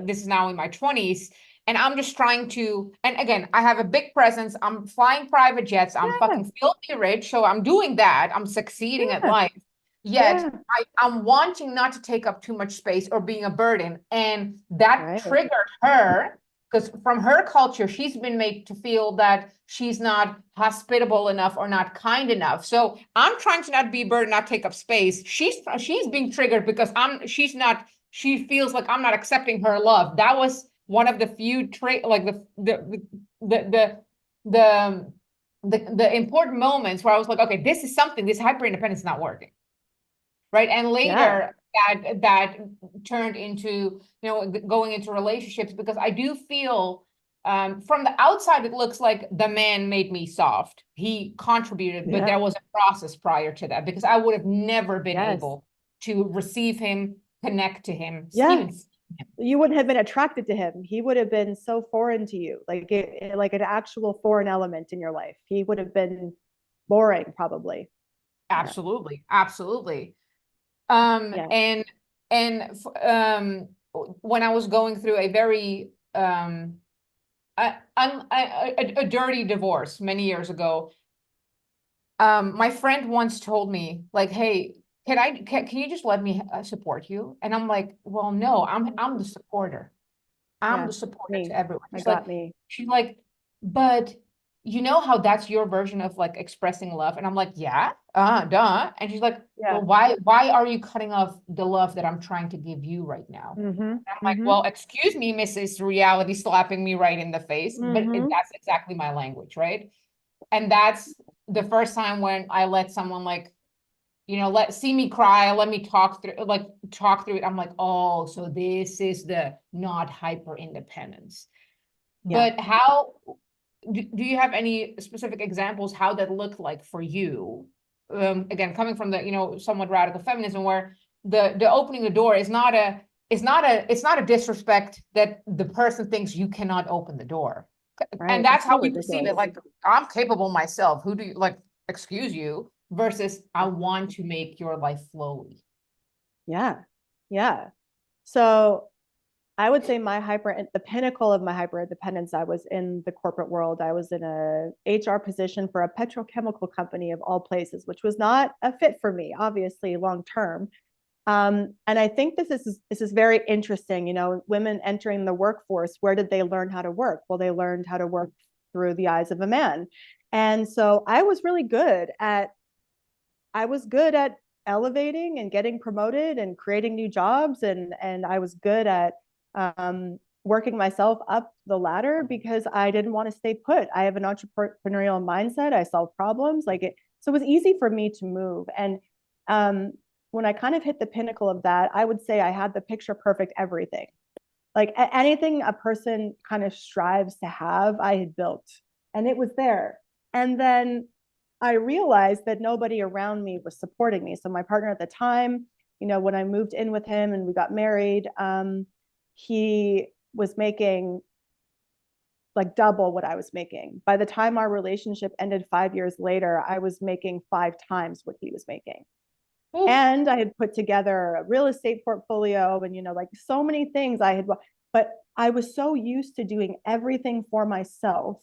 this is now in my 20s. And I'm just trying to, and again, I have a big presence. I'm flying private jets. I'm fucking filthy rich. So I'm doing that. I'm succeeding at life. Yet I'm wanting not to take up too much space or being a burden. And that triggered her, because from her culture, she's been made to feel that she's not hospitable enough or not kind enough. So I'm trying to not be a burden, not take up space. She's being triggered because she feels like I'm not accepting her love. That was one of the few the important moments where I was like, okay, this hyper independence is not working. Right. And later that turned into, going into relationships, because I do feel from the outside, it looks like the man made me soft. He contributed, but there was a process prior to that, because I would have never been able to receive him, connect to him. You wouldn't have been attracted to him. He would have been so foreign to you, like an actual foreign element in your life. He would have been boring, probably. Absolutely. And when I was going through a very a dirty divorce many years ago, my friend once told me, like, hey, can you just let me support you? And I'm like, well, no, I'm the supporter. I'm the supporter to everyone. She's like, but you know how that's your version of like expressing love? And I'm like, duh. And she's like, well, why are you cutting off the love that I'm trying to give you right now? I'm like, well, excuse me, Mrs. Reality, slapping me right in the face. But that's exactly my language, right? And that's the first time when I let someone see me cry, let me talk through it. I'm like, oh, so this is the not hyper independence. But how do you have any specific examples how that looked like for you? Again, coming from the somewhat radical feminism, where the opening the door is not a disrespect that the person thinks you cannot open the door. And that's how we perceive it. Like, I'm capable myself. Who do you excuse you? Versus I want to make your life flowy. Yeah. So I would say the pinnacle of my hyper independence, I was in the corporate world. I was in a HR position for a petrochemical company of all places, which was not a fit for me, obviously, long term. And I think this is very interesting. You know, women entering the workforce, where did they learn how to work? Well, they learned how to work through the eyes of a man. And so I was good at elevating and getting promoted and creating new jobs, and I was good at working myself up the ladder because I didn't want to stay put. I have an entrepreneurial mindset. I solve problems like it. So it was easy for me to move. And when I kind of hit the pinnacle of that, I would say I had the picture perfect everything. Like anything a person kind of strives to have, I had built, and it was there. And then I realized that nobody around me was supporting me. So my partner at the time, you know, when I moved in with him and we got married, he was making like double what I was making. By the time our relationship ended 5 years later, I was making 5 times what he was making. Oof. And I had put together a real estate portfolio and, you know, like so many things but I was so used to doing everything for myself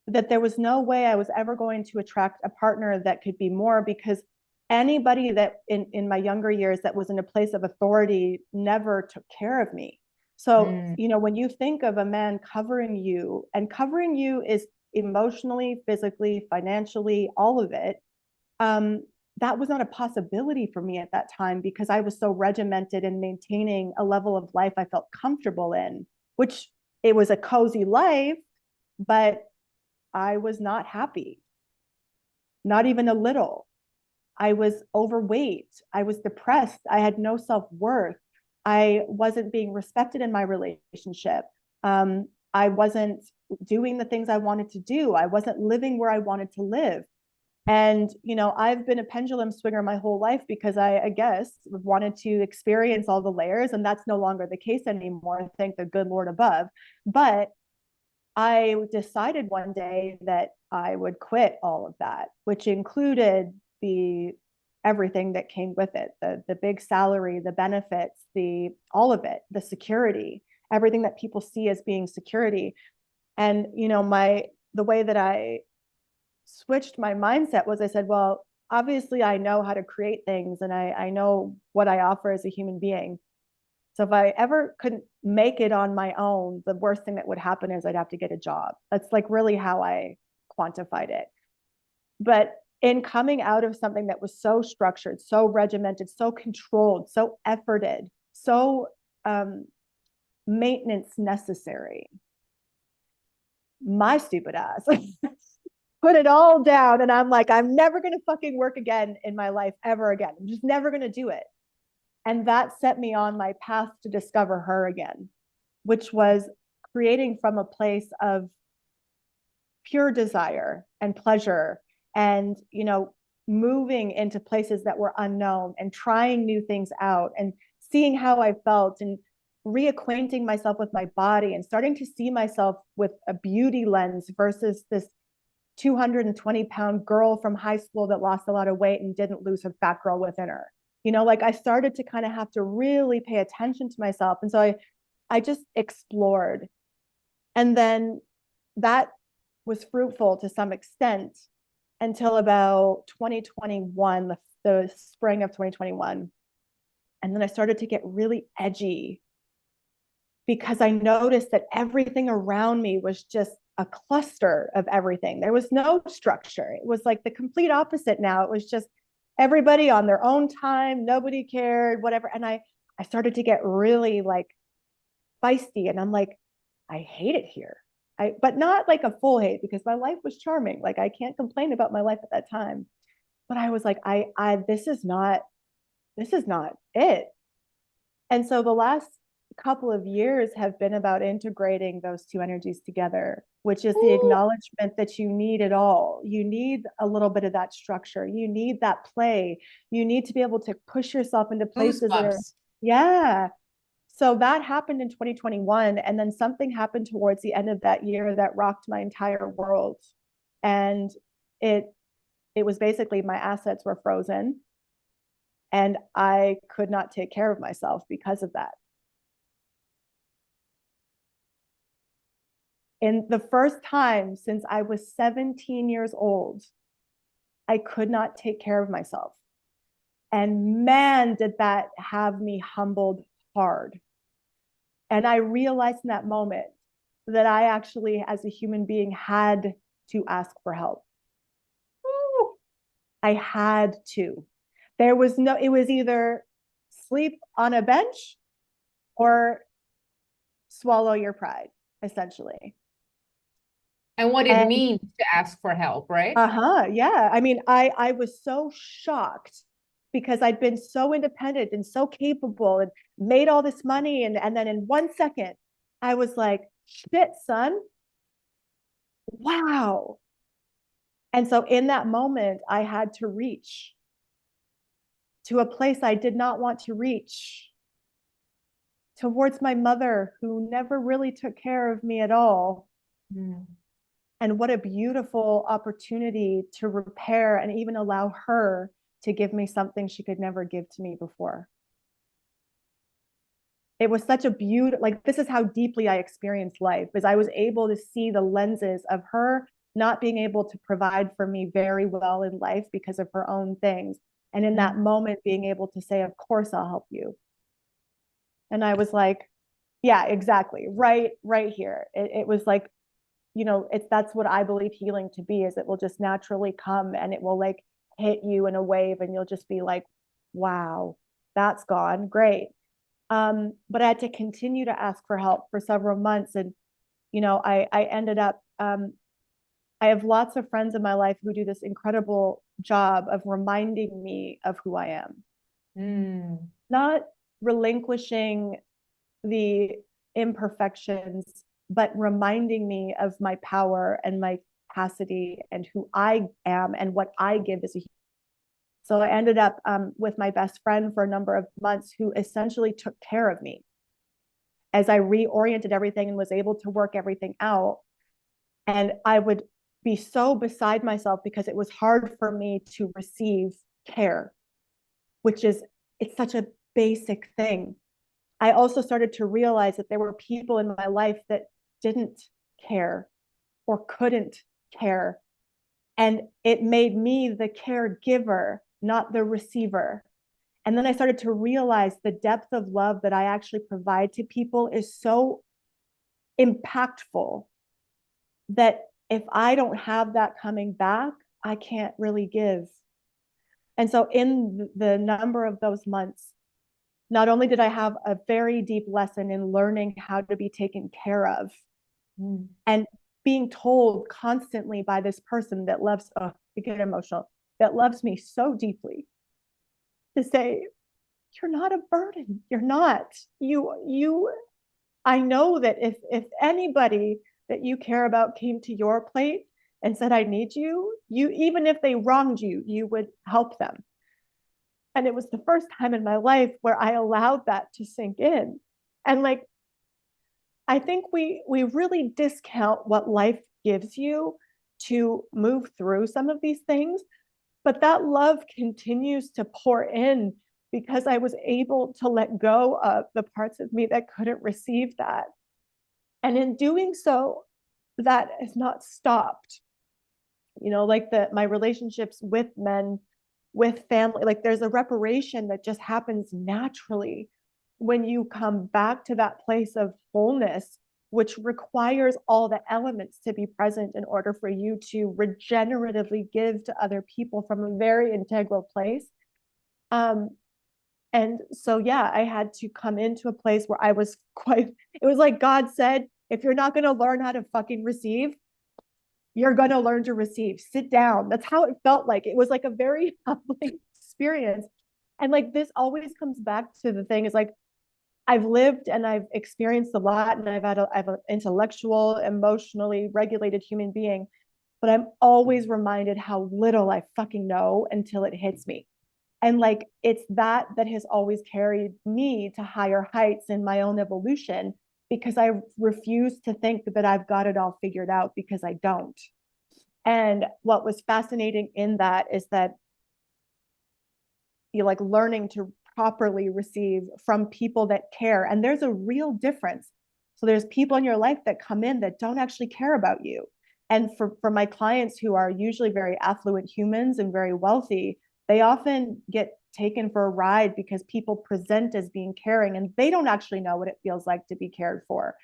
that there was no way I was ever going to attract a partner that could be more, because anybody that in my younger years that was in a place of authority never took care of me. So, you know, when you think of a man covering you, and covering you is emotionally, physically, financially, all of it, that was not a possibility for me at that time because I was so regimented in maintaining a level of life I felt comfortable in, which it was a cozy life, but I was not happy, not even a little. I was overweight. I was depressed. I had no self-worth. I wasn't being respected in my relationship. I wasn't doing the things I wanted to do. I wasn't living where I wanted to live. And, you know, I've been a pendulum swinger my whole life because I guess wanted to experience all the layers, and that's no longer the case anymore. Thank the good Lord above. But I decided one day that I would quit all of that, which included the everything that came with it, the big salary, the benefits, all of it, the security, everything that people see as being security. And, you know, the way that I switched my mindset was I said, well, obviously I know how to create things and I know what I offer as a human being. So if I ever couldn't make it on my own, the worst thing that would happen is I'd have to get a job. That's like really how I quantified it. But in coming out of something that was so structured, so regimented, so controlled, so efforted, so maintenance necessary, my stupid ass put it all down. And I'm like, I'm never going to fucking work again in my life ever again. I'm just never going to do it. And that set me on my path to discover her again, which was creating from a place of pure desire and pleasure and, you know, moving into places that were unknown and trying new things out and seeing how I felt and reacquainting myself with my body and starting to see myself with a beauty lens versus this 220-pound girl from high school that lost a lot of weight and didn't lose her fat girl within her. You know, like I started to kind of have to really pay attention to myself. And so I just explored. And then that was fruitful to some extent until about 2021, the spring of 2021. And then I started to get really edgy because I noticed that everything around me was just a cluster of everything. There was no structure. It was like the complete opposite now. It was just everybody on their own time, nobody cared, whatever. And I started to get really like feisty, and I'm like, I hate it here. But not like a full hate, because my life was charming. Like I can't complain about my life at that time. But I was like, this is not it. And so the last couple of years have been about integrating those two energies together, which is the acknowledgement that you need it all. You need a little bit of that structure. You need that play. You need to be able to push yourself into places that are, yeah. So that happened in 2021. And then something happened towards the end of that year that rocked my entire world. And it was basically my assets were frozen and I could not take care of myself because of that. In the first time since I was 17 years old, I could not take care of myself. And man, did that have me humbled hard. And I realized in that moment that I actually, as a human being, had to ask for help. Ooh. I had to. There was no, it was either sleep on a bench or swallow your pride, essentially. And what it And means to ask for help, right? uh-huh, yeah. I mean, I was so shocked because I'd been so independent and so capable and made all this money. And then in 1 second, I was like, shit, son. Wow. And so in that moment, I had to reach to a place I did not want to reach, towards my mother, who never really took care of me at all. Mm. And what a beautiful opportunity to repair and even allow her to give me something she could never give to me before. It was such a beautiful, like, this is how deeply I experienced life, because I was able to see the lenses of her not being able to provide for me very well in life because of her own things. And in that moment, being able to say, of course, I'll help you. And I was like, yeah, exactly. Right here. It was like, that's what I believe healing to be, is it will just naturally come and it will like hit you in a wave and you'll just be like, wow, that's gone. Great. But I had to continue to ask for help for several months. And, I ended up, I have lots of friends in my life who do this incredible job of reminding me of who I am, not relinquishing the imperfections, but reminding me of my power and my capacity and who I am and what I give as a human. So I ended up with my best friend for a number of months, who essentially took care of me as I reoriented everything and was able to work everything out. And I would be so beside myself because it was hard for me to receive care, which is, it's such a basic thing. I also started to realize that there were people in my life that didn't care or couldn't care. And it made me the caregiver, not the receiver. And then I started to realize the depth of love that I actually provide to people is so impactful that if I don't have that coming back, I can't really give. And so in the number of those months, not only did I have a very deep lesson in learning how to be taken care of, and being told constantly by this person that loves, oh, I get emotional, that loves me so deeply, to say, you're not a burden. You're not. I know that if anybody that you care about came to your plate and said, I need you, even if they wronged you, you would help them. And it was the first time in my life where I allowed that to sink in. And like, I think we really discount what life gives you to move through some of these things, but that love continues to pour in because I was able to let go of the parts of me that couldn't receive that. And in doing so, that has not stopped. Like my relationships with men, with family, like there's a reparation that just happens naturally when you come back to that place of wholeness, which requires all the elements to be present in order for you to regeneratively give to other people from a very integral place. And so, yeah, I had to come into a place where I was it was like God said, if you're not going to learn how to fucking receive, you're going to learn to receive. Sit down. That's how it felt like. It was like a very humbling experience. And like, this always comes back to the thing is like, I've lived and I've experienced a lot, and I've an intellectual, emotionally regulated human being, but I'm always reminded how little I fucking know until it hits me. And like, it's that has always carried me to higher heights in my own evolution, because I refuse to think that I've got it all figured out, because I don't. And what was fascinating in that is that you like learning to properly receive from people that care. And there's a real difference. So there's people in your life that come in that don't actually care about you. And for my clients who are usually very affluent humans and very wealthy, they often get taken for a ride because people present as being caring and they don't actually know what it feels like to be cared for.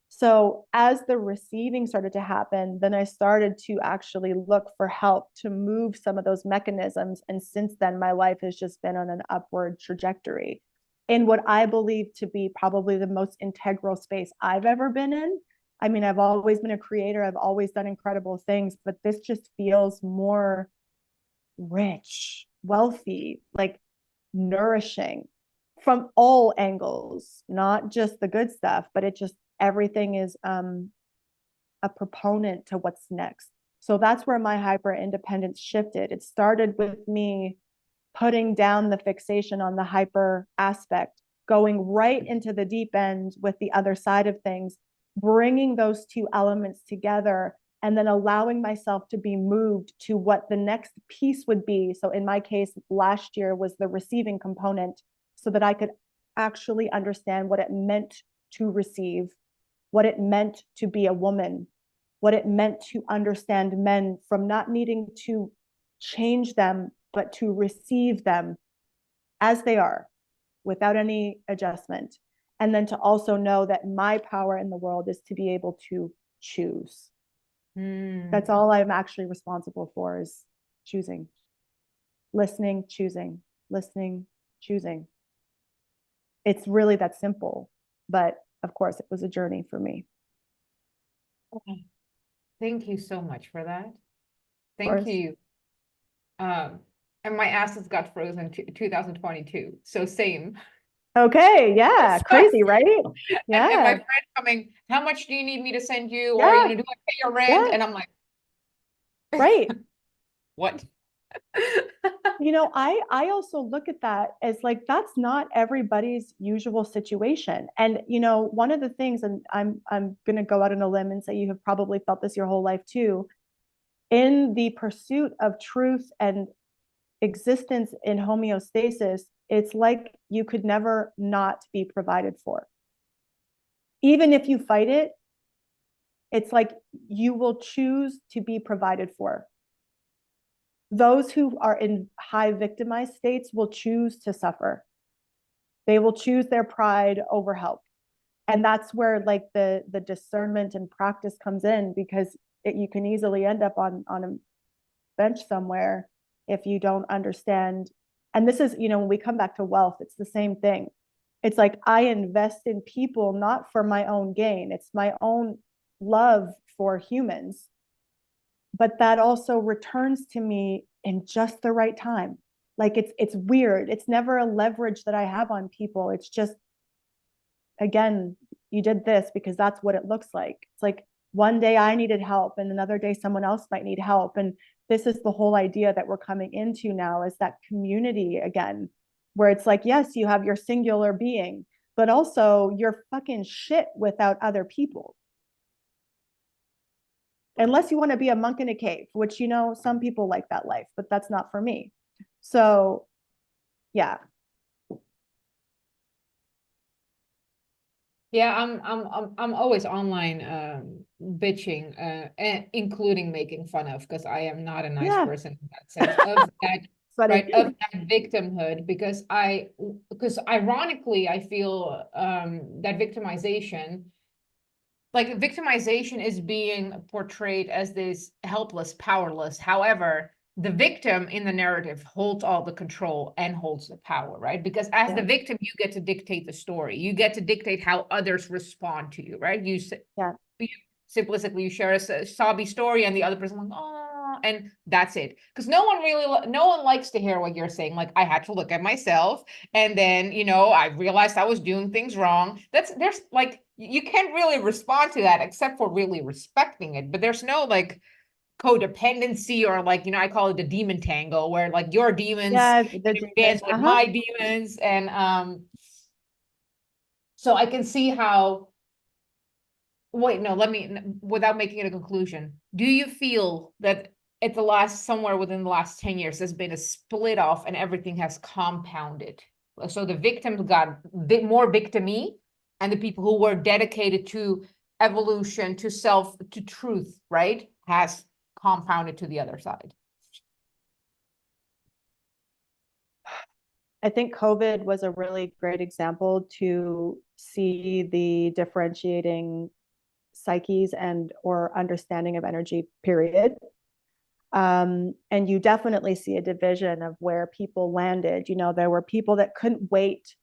So as the receiving started to happen, then I started to actually look for help to move some of those mechanisms. And since then, my life has just been on an upward trajectory in what I believe to be probably the most integral space I've ever been in. I mean, I've always been a creator. I've always done incredible things, but this just feels more rich, wealthy, like nourishing from all angles, not just the good stuff, but it just everything is a proponent to what's next. So that's where my hyper independence shifted. It started with me putting down the fixation on the hyper aspect, going right into the deep end with the other side of things, bringing those two elements together, and then allowing myself to be moved to what the next piece would be. So in my case, last year was the receiving component, so that I could actually understand what it meant to receive, what it meant to be a woman, what it meant to understand men from not needing to change them, but to receive them as they are without any adjustment. And then to also know that my power in the world is to be able to choose. That's all I'm actually responsible for, is choosing, listening, choosing, listening, choosing. It's really that simple. But of course, it was a journey for me. Okay. Thank you so much for that. Thank you. And my assets got frozen 2022. So same. Okay. Yeah. Crazy, right? Yeah. And my friend coming, how much do you need me to send you? Yeah. Or, do I pay your rent? Yeah. And I'm like, right. What? I also look at that as like, that's not everybody's usual situation. And one of the things, and I'm going to go out on a limb and say you have probably felt this your whole life too, in the pursuit of truth and existence in homeostasis, it's like you could never not be provided for. Even if you fight it, it's like you will choose to be provided for. Those who are in high victimized states will choose to suffer. They will choose their pride over help. And that's where like the discernment and practice comes in, because you can easily end up on a bench somewhere if you don't understand. And this is, when we come back to wealth, it's the same thing. It's like I invest in people not for my own gain. It's my own love for humans. But that also returns to me in just the right time. Like it's weird. It's never a leverage that I have on people. It's just, again, you did this because that's what it looks like. It's like one day I needed help and another day someone else might need help. And this is the whole idea that we're coming into now, is that community again, where it's like, yes, you have your singular being, but also you're fucking shit without other people. Unless you want to be a monk in a cave, which, some people like that life, but that's not for me. So yeah. Yeah, I'm always online bitching, and including making fun of, because I am not a nice person in that sense of that, right, of that victimhood, because ironically I feel that victimization is being portrayed as this helpless, powerless. However, the victim in the narrative holds all the control and holds the power, right? Because as the victim, you get to dictate the story. You get to dictate how others respond to you, right? You simplistically, you share a sobby story and the other person like, oh, and that's it. Because no one likes to hear what you're saying. Like, I had to look at myself, and then, I realized I was doing things wrong. There's like, you can't really respond to that except for really respecting it. But there's no like codependency, or like, I call it the demon tangle, where like your demons dance with my demons. And so I can see how, without making it a conclusion, do you feel that somewhere within the last 10 years, there's been a split off and everything has compounded? So the victims got more victim-y, and the people who were dedicated to evolution, to self, to truth, right, has compounded to the other side. I think COVID was a really great example to see the differentiating psyches and or understanding of energy, period. And you definitely see a division of where people landed. You know, there were people that couldn't wait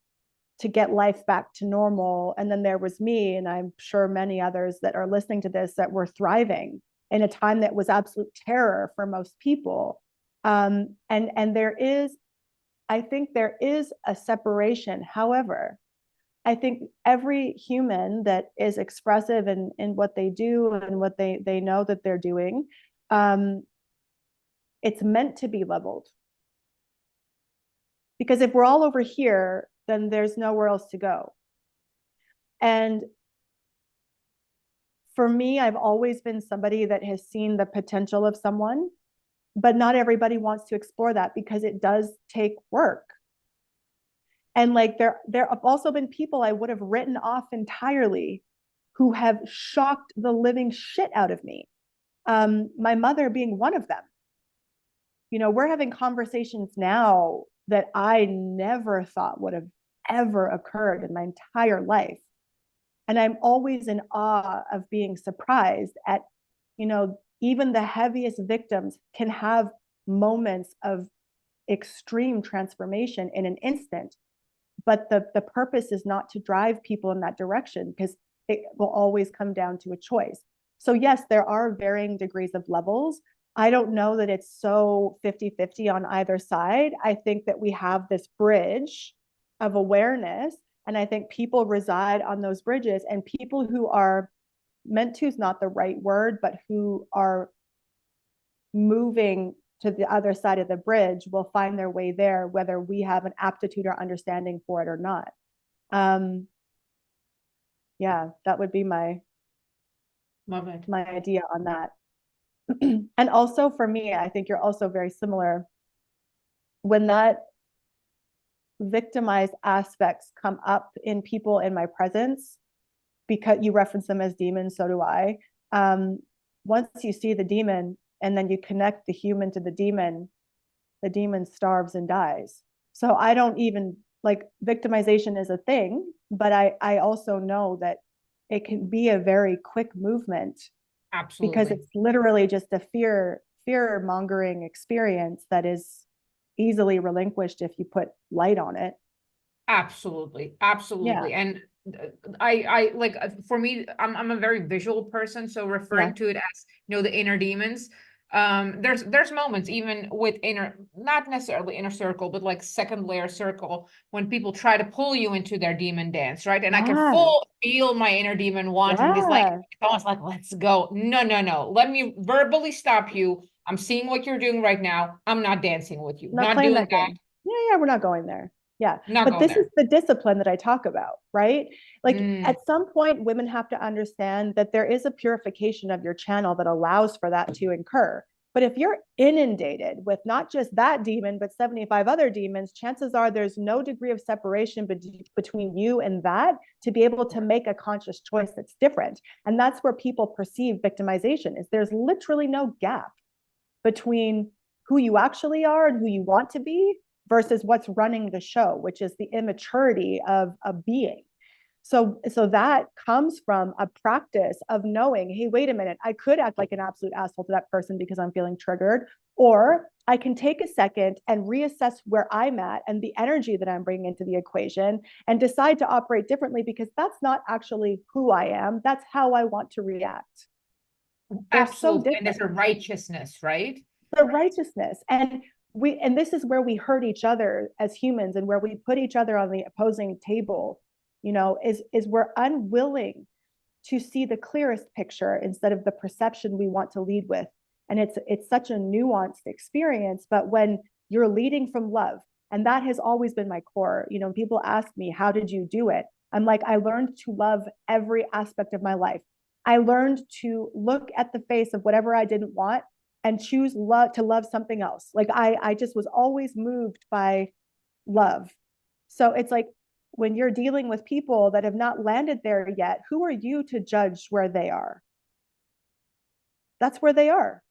to get life back to normal. And then there was me, and I'm sure many others that are listening to this that were thriving in a time that was absolute terror for most people. And there is, I think there is a separation. However, I think every human that is expressive in what they do and what they know that they're doing, it's meant to be leveled. Because if we're all over here, then there's nowhere else to go. And for me, I've always been somebody that has seen the potential of someone, but not everybody wants to explore that because it does take work. And like there have also been people I would have written off entirely who have shocked the living shit out of me. My mother being one of them. You know, we're having conversations now that I never thought would have ever occurred in my entire life. And I'm always in awe of being surprised at, you know, even the heaviest victims can have moments of extreme transformation in an instant. But the purpose is not to drive people in that direction because it will always come down to a choice. So yes, there are varying degrees of levels. I don't know that it's so 50-50 on either side. I think that we have this bridge of awareness, and I think people reside on those bridges, and people who are meant to is not the right word, but who are moving to the other side of the bridge will find their way there, whether we have an aptitude or understanding for it or not. Yeah, that would be my idea on that. And also for me, I think you're also very similar. When that victimized aspects come up in people in my presence, because you reference them as demons, so do I. Once you see the demon and then you connect the human to the demon starves and dies. So I don't even like victimization is a thing, but I also know that it can be a very quick movement. Absolutely. Because it's literally just a fear mongering experience that is easily relinquished if you put light on it. Absolutely. Absolutely. Yeah. And I like, for me, I'm a very visual person. So referring to it as, you know, the inner demons, there's moments even with not necessarily inner circle, but like second layer circle, when people try to pull you into their demon dance, right? And I can feel my inner demon wanting this, like, it's almost like, let's go. No. Let me verbally stop you. I'm seeing what you're doing right now. I'm not dancing with you. Not doing that. Yeah, we're not going there. Yeah. But this is the discipline that I talk about, right? Like at some point, women have to understand that there is a purification of your channel that allows for that to occur. But if you're inundated with not just that demon, but 75 other demons, chances are there's no degree of separation between you and that to be able to make a conscious choice that's different. And that's where people perceive victimization is there's literally no gap between who you actually are and who you want to be versus what's running the show, which is the immaturity of a being. So that comes from a practice of knowing, hey, wait a minute, I could act like an absolute asshole to that person because I'm feeling triggered, or I can take a second and reassess where I'm at and the energy that I'm bringing into the equation and decide to operate differently because that's not actually who I am. That's how I want to react. Absolutely. And there's a righteousness, right? The righteousness. And this is where we hurt each other as humans and where we put each other on the opposing table, you know, is we're unwilling to see the clearest picture instead of the perception we want to lead with. And it's such a nuanced experience, but when you're leading from love, and that has always been my core, you know, people ask me, how did you do it? I'm like, I learned to love every aspect of my life. I learned to look at the face of whatever I didn't want and choose to love something else. Like I just was always moved by love. So it's like when you're dealing with people that have not landed there yet, who are you to judge where they are? That's where they are.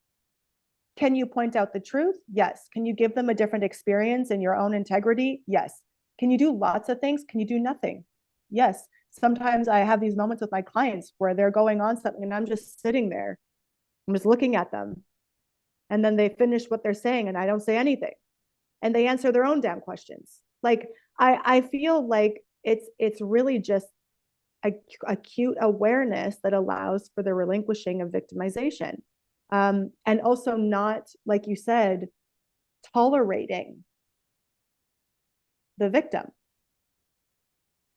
Can you point out the truth? Yes. Can you give them a different experience in your own integrity? Yes. Can you do lots of things? Can you do nothing? Yes. Sometimes I have these moments with my clients where they're going on something and I'm just sitting there. I'm just looking at them. And then they finish what they're saying and I don't say anything. And they answer their own damn questions. Like I feel like it's really just acute awareness that allows for the relinquishing of victimization. And also not, like you said, tolerating the victim.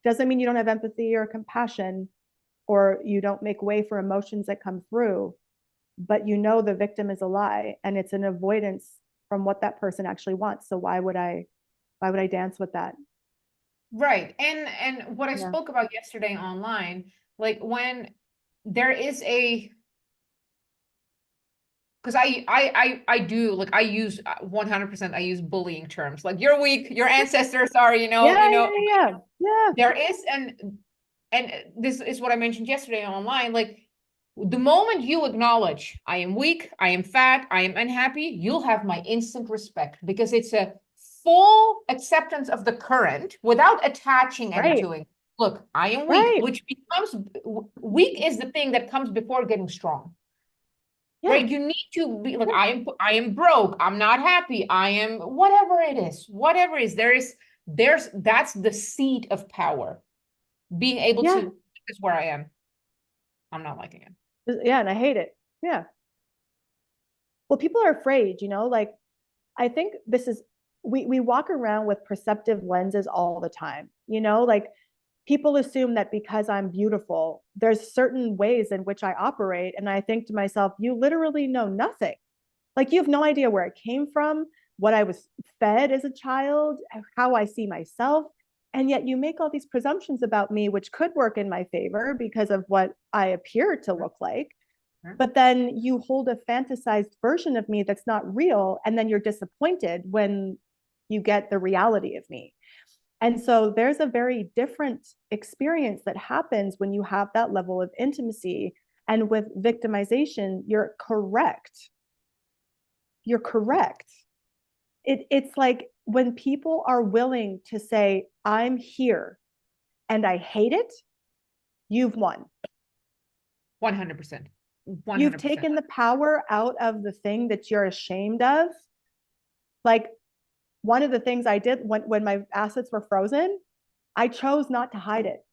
Doesn't mean you don't have empathy or compassion or you don't make way for emotions that come through, but you know the victim is a lie and it's an avoidance from what that person actually wants. So why would I dance with that? Right. And what I Yeah. spoke about yesterday online, like when there is a, because I do, like I use 100%, I use bullying terms like you're weak, your ancestors are, Yeah. there is, and this is what I mentioned yesterday online, like the moment you acknowledge I am weak, I am fat, I am unhappy, you'll have my instant respect because it's a full acceptance of the current without attaching any Right. to it. Look, I am weak, Right. which becomes weak is the thing that comes before getting strong. Yeah. Right? You need to be like, I am broke, I'm not happy, I am whatever it is, whatever it is, there's that's the seed of power. Being able Yeah. to, this is where I am. I'm not liking it. Yeah. And I hate it. Yeah. Well, people are afraid, like I think this is we walk around with perceptive lenses all the time, like people assume that because I'm beautiful, there's certain ways in which I operate. And I think to myself, you literally know nothing. Like you have no idea where it came from, what I was fed as a child, how I see myself. And yet you make all these presumptions about me, which could work in my favor because of what I appear to look like. But then you hold a fantasized version of me that's not real. And then you're disappointed when you get the reality of me. And so there's a very different experience that happens when you have that level of intimacy. And with victimization, you're correct. You're correct. It's like when people are willing to say, I'm here and I hate it, you've won. 100%. 100%. You've taken the power out of the thing that you're ashamed of. Like one of the things I did when my assets were frozen, I chose not to hide it.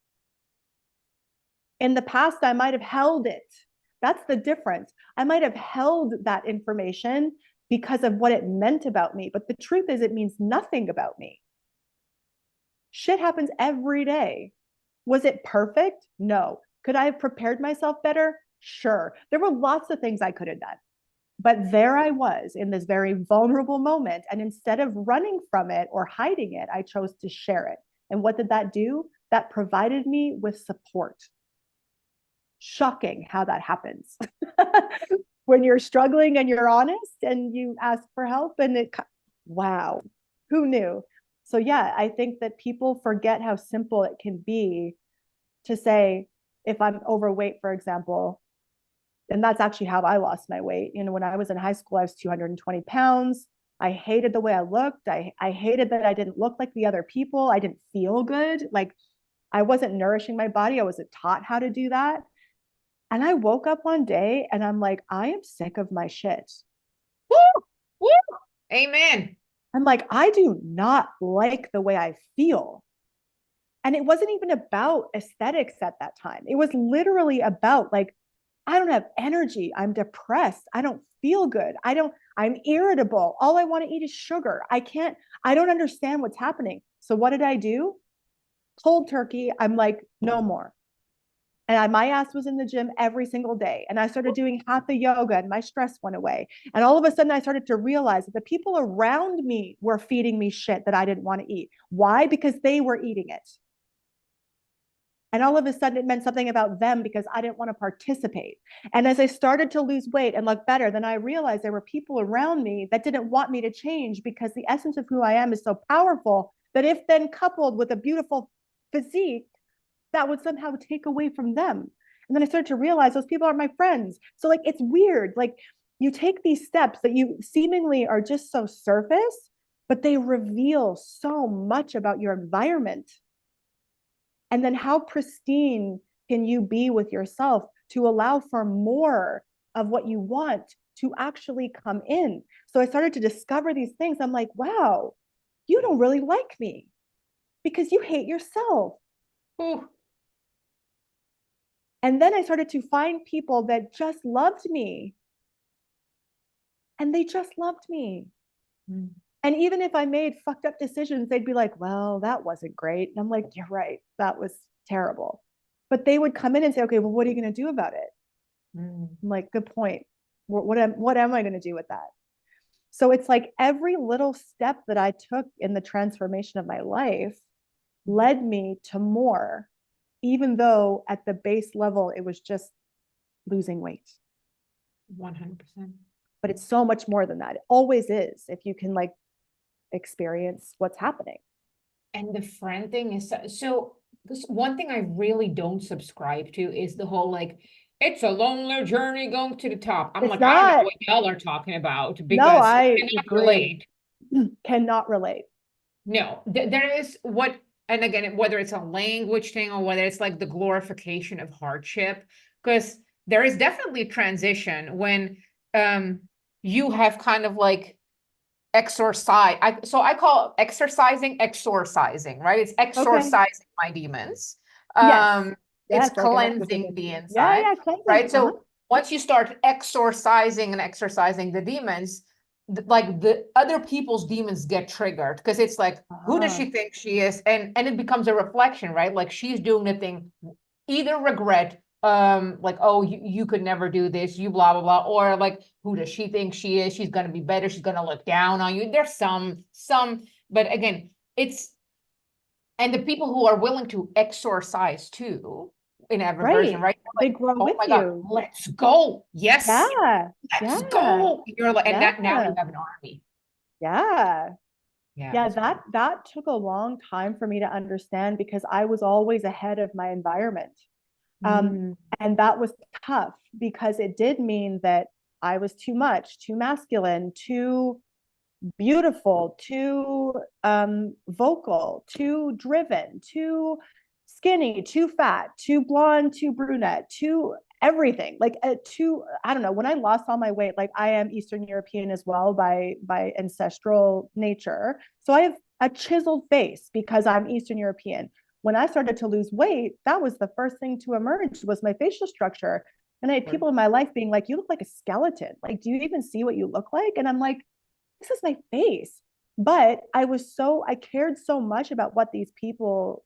In the past, I might have held it. That's the difference. I might have held that information because of what it meant about me. But the truth is, it means nothing about me. Shit happens every day. Was it perfect? No. Could I have prepared myself better? Sure. There were lots of things I could have done. But there I was in this very vulnerable moment. And instead of running from it or hiding it, I chose to share it. And what did that do? That provided me with support. Shocking how that happens. When you're struggling and you're honest and you ask for help and wow, who knew? So yeah, I think that people forget how simple it can be to say, if I'm overweight, for example, and that's actually how I lost my weight. When I was in high school, I was 220 pounds. I hated the way I looked. I hated that I didn't look like the other people. I didn't feel good. Like I wasn't nourishing my body. I wasn't taught how to do that. And I woke up one day and I'm like, I am sick of my shit. Woo! Woo! Amen. I'm like, I do not like the way I feel. And it wasn't even about aesthetics at that time. It was literally about like, I don't have energy. I'm depressed. I don't feel good. I'm irritable. All I want to eat is sugar. I don't understand what's happening. So what did I do? Cold turkey. I'm like, no more. And my ass was in the gym every single day. And I started doing hatha yoga and my stress went away. And all of a sudden I started to realize that the people around me were feeding me shit that I didn't want to eat. Why? Because they were eating it. And all of a sudden it meant something about them because I didn't want to participate. And as I started to lose weight and look better, then I realized there were people around me that didn't want me to change because the essence of who I am is so powerful that if then coupled with a beautiful physique that would somehow take away from them. And then I started to realize those people are my friends. So like, it's weird. Like you take these steps that you seemingly are just so surface, but they reveal so much about your environment. And then how pristine can you be with yourself to allow for more of what you want to actually come in? So I started to discover these things. I'm like, wow, you don't really like me because you hate yourself. Ooh. And then I started to find people that just loved me. And they just loved me. Mm. And even if I made fucked up decisions, they'd be like, well, that wasn't great. And I'm like, you're right. That was terrible. But they would come in and say, okay, well, what are you going to do about it? Mm. I'm like, good point. What am I going to do with that? So it's like every little step that I took in the transformation of my life led me to more, even though at the base level, it was just losing weight. 100%. But it's so much more than that. It always is, if you can like experience what's happening. And the friend thing is so, this one thing I really don't subscribe to is the whole like, it's a lonely journey going to the top. I'm It's like, I don't know not. what y'all are talking about No, because I I cannot agree. relate. Cannot relate. No, there is what, and again, whether it's a language thing or whether it's like the glorification of hardship, because there is definitely a transition when um you have kind of like exorcise. So I call exercising exorcising, right? It's Okay. exorcising my demons. Yes. It's Yes, like an cleansing exorcism. the Yeah, inside, yeah, cleansing. right? Uh-huh. So once you start exorcising and exercising the demons, like the other people's demons get triggered because it's like, who does Uh-huh. she think she is? And it becomes a reflection, right? Like she's doing the thing, either regret, like, oh, you could never do this, you blah blah blah, or like, who does she think she is? She's gonna be better, she's gonna look down on you. There's some, but again, it's, and the people who are willing to exorcise too in every version, Right. right? They Like, grow oh with my God, you. let's go. Yes, Yeah. let's Yeah. go. You're like, and that now Yeah. you have an army. Yeah. Yeah, Yeah, it's cool. that took a long time for me to understand because I was always ahead of my environment. Um, Mm, and that was tough because it did mean that I was too much, too masculine, too beautiful, too vocal, too driven, too skinny, too fat, too blonde, too brunette, too everything. Like too, I don't know. When I lost all my weight, like I am Eastern European as well by ancestral nature, so I have a chiseled face because I'm Eastern European. When I started to lose weight, that was the first thing to emerge was my facial structure. And I had right. people in my life being like, you look like a skeleton. Like, do you even see what you look like? And I'm like, this is my face. But I cared so much about what these people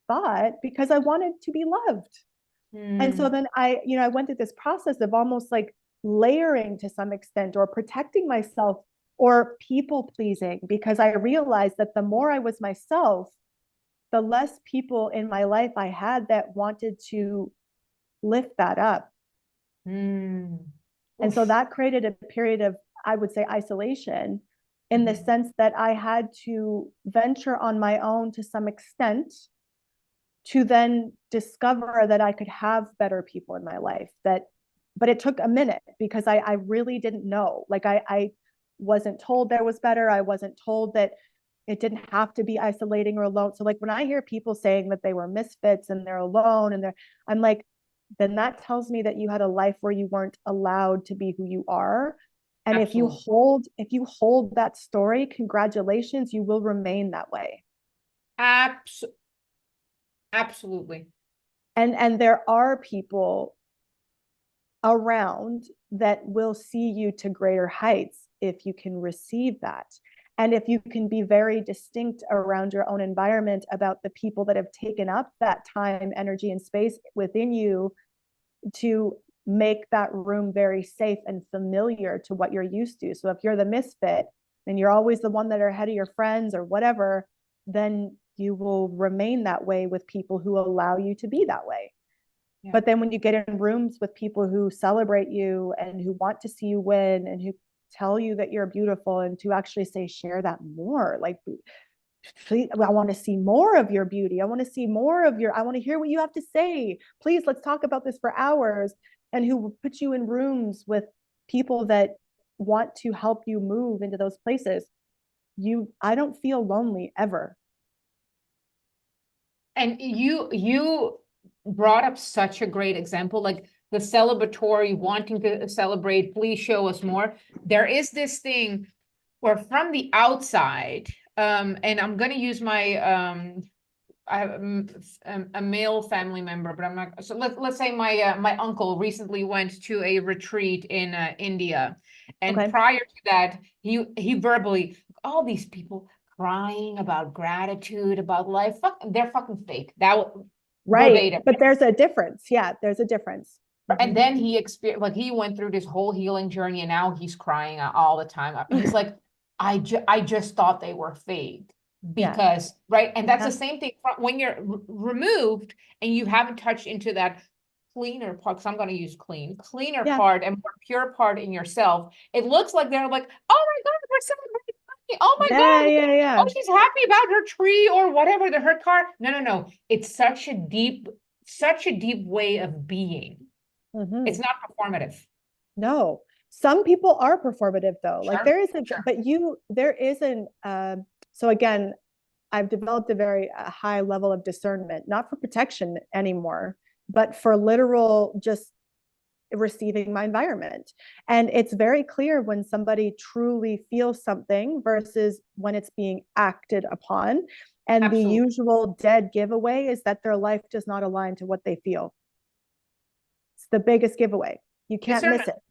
thought because I wanted to be loved. And so Mm, then I went through this process of almost like layering to some extent or protecting myself or people pleasing because I realized that the more I was myself, the less people in my life I had that wanted to lift that up. mm. And so Oof. that created a period of, I would say, isolation in the Mhm. sense that I had to venture on my own to some extent to then discover that I could have better people in my life. But it took a minute because I really didn't know. Like I wasn't told there was better. I wasn't told that it didn't have to be isolating or alone. So like when I hear people saying that they were misfits and they're alone and I'm like, then that tells me that you had a life where you weren't allowed to be who you are. And Absolutely. if you hold that story, congratulations, you will remain that way. Abs Absolutely. And there are people around that will see you to greater heights if you can receive that. And if you can be very distinct around your own environment about the people that have taken up that time, energy, and space within you to make that room very safe and familiar to what you're used to. So if you're the misfit and you're always the one that are ahead of your friends or whatever, then you will remain that way with people who allow you to be that way. Yeah. But then when you get in rooms with people who celebrate you and who want to see you win and who tell you that you're beautiful and to actually say, share that more, like please, I want to see more of your beauty. I want to see more of I want to hear what you have to say. Please, let's talk about this for hours. And who put you in rooms with people that want to help you move into those places. I don't feel lonely ever. And you brought up such a great example, like the celebratory, wanting to celebrate, please show us more. There is this thing where from the outside, and I'm gonna use my I have a male family member, but I'm not. So let's say my uncle recently went to a retreat in India, and Okay. prior to that, he verbally, all these people crying about gratitude, about life, they're fucking fake. Right. Verbatim. But there's a difference. Yeah, there's a difference. And then he experienced, like, he went through this whole healing journey, and now he's crying all the time. He's like, I just thought they were fake. Yeah. Because, right, and that's Yeah. the same thing when you're removed and you haven't touched into that cleaner part, because I'm going to use cleaner Yeah. part and more pure part in yourself. It looks like they're like, oh my God, we're celebrating. Oh my Yeah. God. Yeah. Yeah. Oh, she's happy about her tree or whatever, her car. No. It's such a deep way of being. It's not performative. No, some people are performative though. Like Sure, there isn't, sure. but there isn't. So again, I've developed a very high level of discernment, not for protection anymore, but for literal just receiving my environment. And it's very clear when somebody truly feels something versus when it's being acted upon. And the Absolutely. usual dead giveaway is that their life does not align to what they feel. It's the biggest giveaway. You can't miss Discernment. it.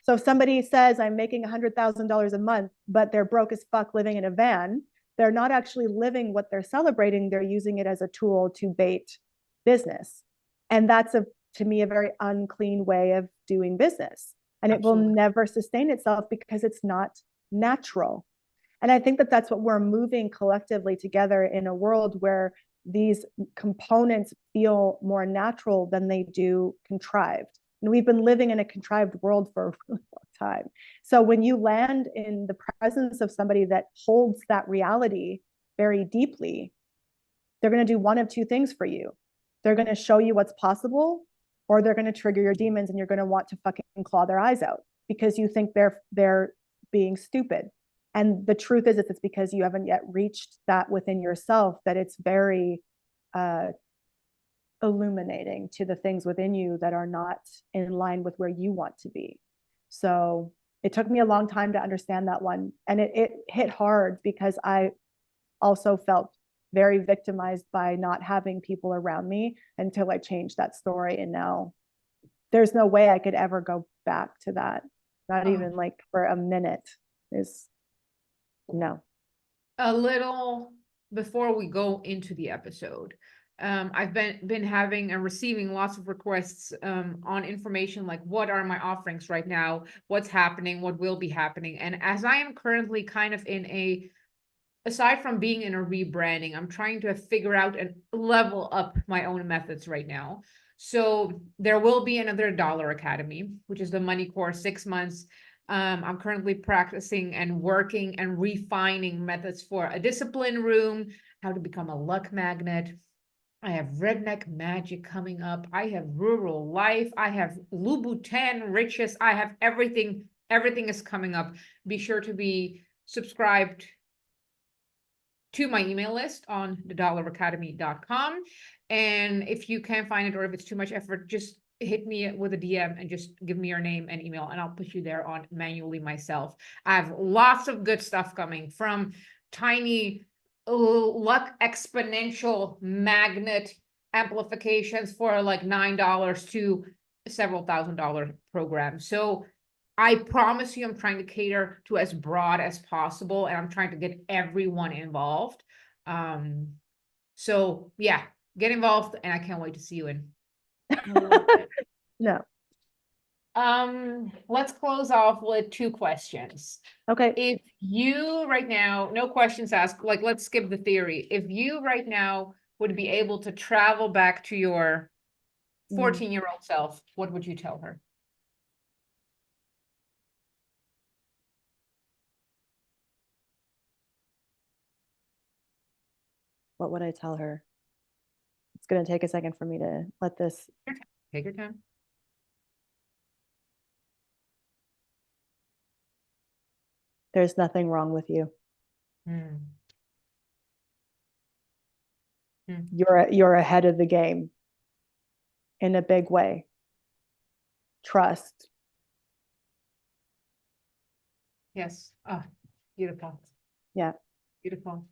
So if somebody says I'm making $100,000 a month, but they're broke as fuck living in a van, they're not actually living what they're celebrating. They're using it as a tool to bait business. And that's to me, a very unclean way of doing business. And it will Absolutely. never sustain itself because it's not natural. And I think that that's what we're moving collectively together in a world where these components feel more natural than they do contrived. And we've been living in a contrived world for a really long time. So when you land in the presence of somebody that holds that reality very deeply, they're going to do one of two things for you. They're going to show you what's possible, or they're going to trigger your demons and you're going to want to fucking claw their eyes out because you think they're being stupid. And the truth is, it's because you haven't yet reached that within yourself, that it's very illuminating to the things within you that are not in line with where you want to be. So it took me a long time to understand that one. And it hit hard because I also felt very victimized by not having people around me until I changed that story. And now there's no way I could ever go back to that. Not even like for a minute. Is no. A little before we go into the episode, I've been having and receiving lots of requests on information like what are my offerings right now, what's happening, what will be happening. And as I am currently kind of aside from being in a rebranding, I'm trying to figure out and level up my own methods right now. So there will be another Dollar Academy, which is the money course, 6 months. I'm currently practicing and working and refining methods for a discipline room, how to become a luck magnet. I have redneck magic coming up. I have rural life. I have Louboutin riches. I have everything. Everything is coming up. Be sure to be subscribed to my email list on thedollaracademy.com. And if you can't find it or if it's too much effort, just hit me with a DM and just give me your name and email and I'll put you there on manually myself. I have lots of good stuff coming, from tiny luck exponential magnet amplifications for like $9 to several $1,000 programs. So I promise you, I'm trying to cater to as broad as possible, and I'm trying to get everyone involved. So yeah, get involved, and I can't wait to see you in a little bit. No. Let's close off with 2 questions. Okay. If you right now, no questions asked, like let's skip the theory. If you right now would be able to travel back to your 14-year-old self, what would you tell her? what would I tell her? It's going to take a second for me to let this. Take your time. There's nothing wrong with you. Mm. Mm. You're ahead of the game in a big way. Trust. Yes. Oh, beautiful. Yeah. Beautiful.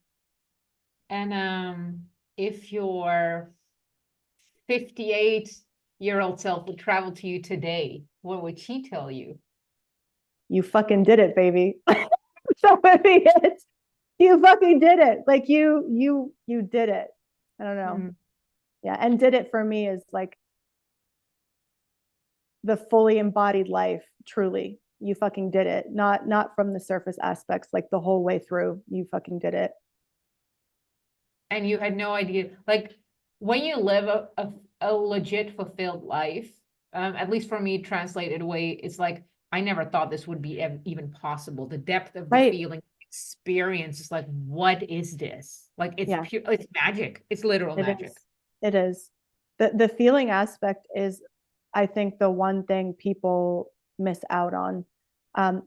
And if your 58-year-old self would travel to you today, what would she tell you? You fucking did it, baby. That would be it. You fucking did it. Like you did it. I don't know. Mm. Yeah. And did it for me is like the fully embodied life, truly. You fucking did it. Not from the surface aspects, like the whole way through. You fucking did it. And you had no idea, like when you live a legit fulfilled life, at least for me, translated away, it's like I never thought this would be even possible. The depth of the Right. feeling experience is like, what is this? Like it's Yeah. pure, it's magic. It's literal It magic. is. It is. The feeling aspect is, I think, the one thing people miss out on.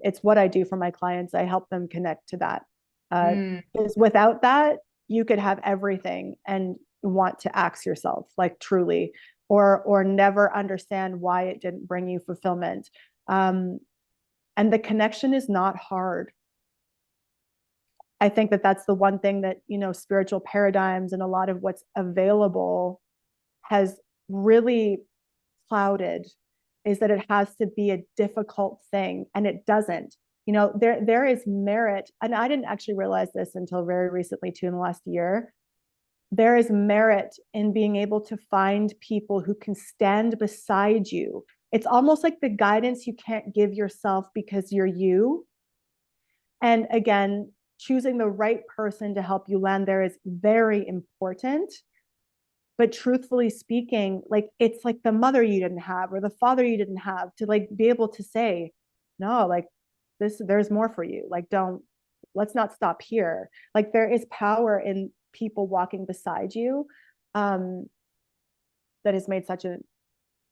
It's what I do for my clients. I help them connect to that. Mm. Because without that, you could have everything and want to axe yourself, like truly, or never understand why it didn't bring you fulfillment. And the connection is not hard. I think that that's the one thing that, spiritual paradigms and a lot of what's available has really clouded, is that it has to be a difficult thing, and it doesn't. There is merit, and I didn't actually realize this until very recently too, in the last year. There is merit in being able to find people who can stand beside you. It's almost like the guidance you can't give yourself because you're you. And again, choosing the right person to help you land there is very important. But truthfully speaking, like it's like the mother you didn't have or the father you didn't have, to like be able to say, no, like there's more for you. Like, let's not stop here. Like there is power in people walking beside you, that has made such a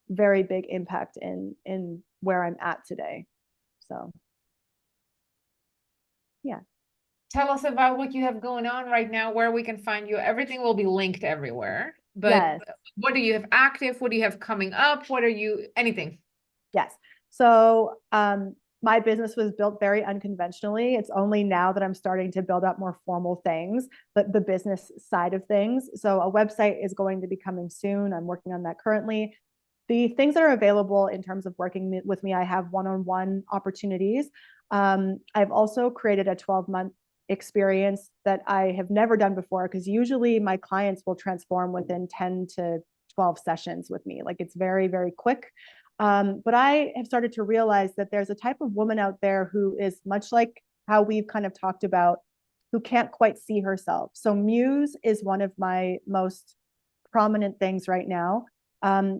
very big impact in where I'm at today. So yeah. Tell us about what you have going on right now, where we can find you. Everything will be linked everywhere. But Yes. what do you have active? What do you have coming up? What are you, anything? Yes. So my business was built very unconventionally. It's only now that I'm starting to build up more formal things, but the business side of things. So a website is going to be coming soon. I'm working on that currently. The things that are available in terms of working with me, I have one-on-one opportunities. I've also created a 12-month experience that I have never done before, because usually my clients will transform within 10 to 12 sessions with me. Like it's very, very quick. But I have started to realize that there's a type of woman out there who is much like how we've kind of talked about, who can't quite see herself. So Muse is one of my most prominent things right now,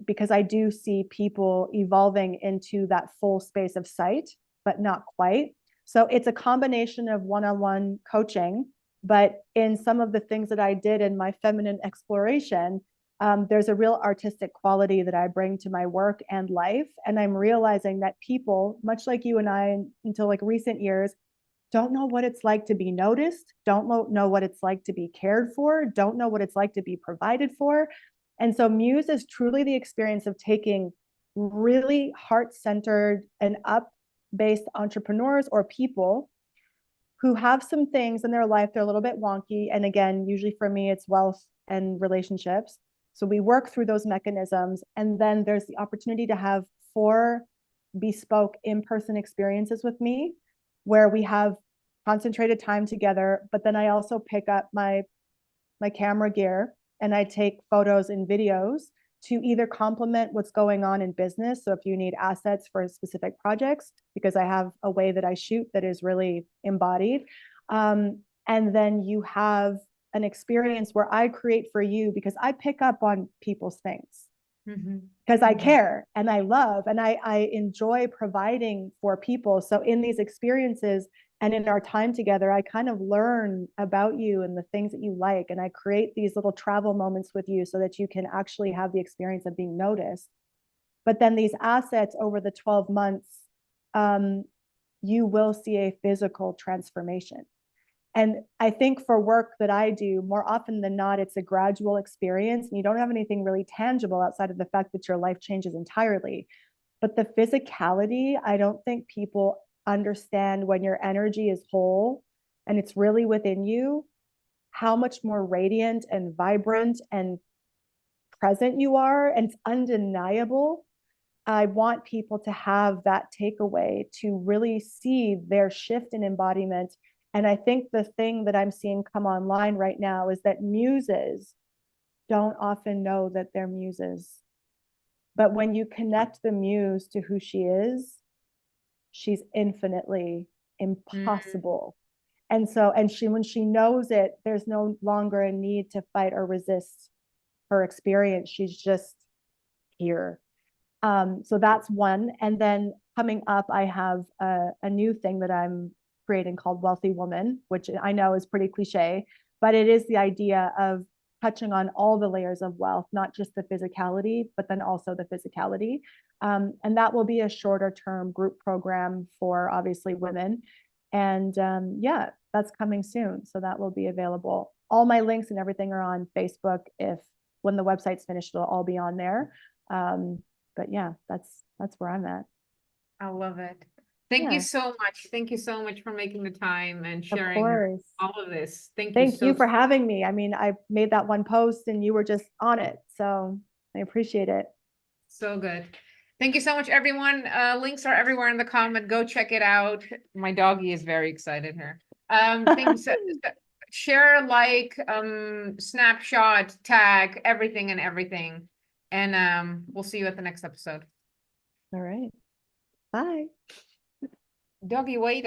because I do see people evolving into that full space of sight, but not quite. So it's a combination of one-on-one coaching, but in some of the things that I did in my feminine exploration, there's a real artistic quality that I bring to my work and life. And I'm realizing that people, much like you and I, until like recent years, don't know what it's like to be noticed, don't know what it's like to be cared for, don't know what it's like to be provided for. And so Muse is truly the experience of taking really heart-centered and up-based entrepreneurs or people who have some things in their life, they're a little bit wonky. And again, usually for me, it's wealth and relationships. So we work through those mechanisms. And then there's the opportunity to have 4 bespoke in-person experiences with me, where we have concentrated time together. But then I also pick up my camera gear and I take photos and videos to either complement what's going on in business. So if you need assets for specific projects, because I have a way that I shoot that is really embodied. And then you have an experience where I create for you, because I pick up on people's things. Because I care and I love and I enjoy providing for people. So in these experiences, And in our time together, I kind of learn about you and the things that you like. And I create these little travel moments with you so that you can actually have the experience of being noticed. But then these assets over the 12 months, you will see a physical transformation. And I think for work that I do, more often than not, it's a gradual experience. And you don't have anything really tangible outside of the fact that your life changes entirely. But the physicality, I don't think people understand when your energy is whole and it's really within you, how much more radiant and vibrant and present you are. And it's undeniable. I want people to have that takeaway to really see their shift in embodiment. And I think the thing that I'm seeing come online right now is that muses don't often know that they're muses. But when you connect the muse to who she is, she's infinitely impossible. And so, and she, when she knows it, there's no longer a need to fight or resist her experience. She's just here. So that's one. And then coming up, I have a new thing that I'm creating called Wealthy Woman, which I know is pretty cliche, but it is the idea of touching on all the layers of wealth, not just the physicality, but then also the physicality. And that will be a shorter term group program for obviously women. And yeah, that's coming soon. So that will be available. All my links and everything are on Facebook. If when the website's finished, it'll all be on there. But yeah, that's where I'm at. I love it. Thank you so much. Thank you so much for making the time and sharing all of this. Thank you for having me. I mean, I made that one post and you were just on it. So I appreciate it. So good. Thank you so much, everyone. Links are everywhere in the comment. Go check it out. My doggy is very excited here. Thanks. Share, like, snapshot, tag, everything and everything. And we'll see you at the next episode. All right. Bye. Doggy, wait.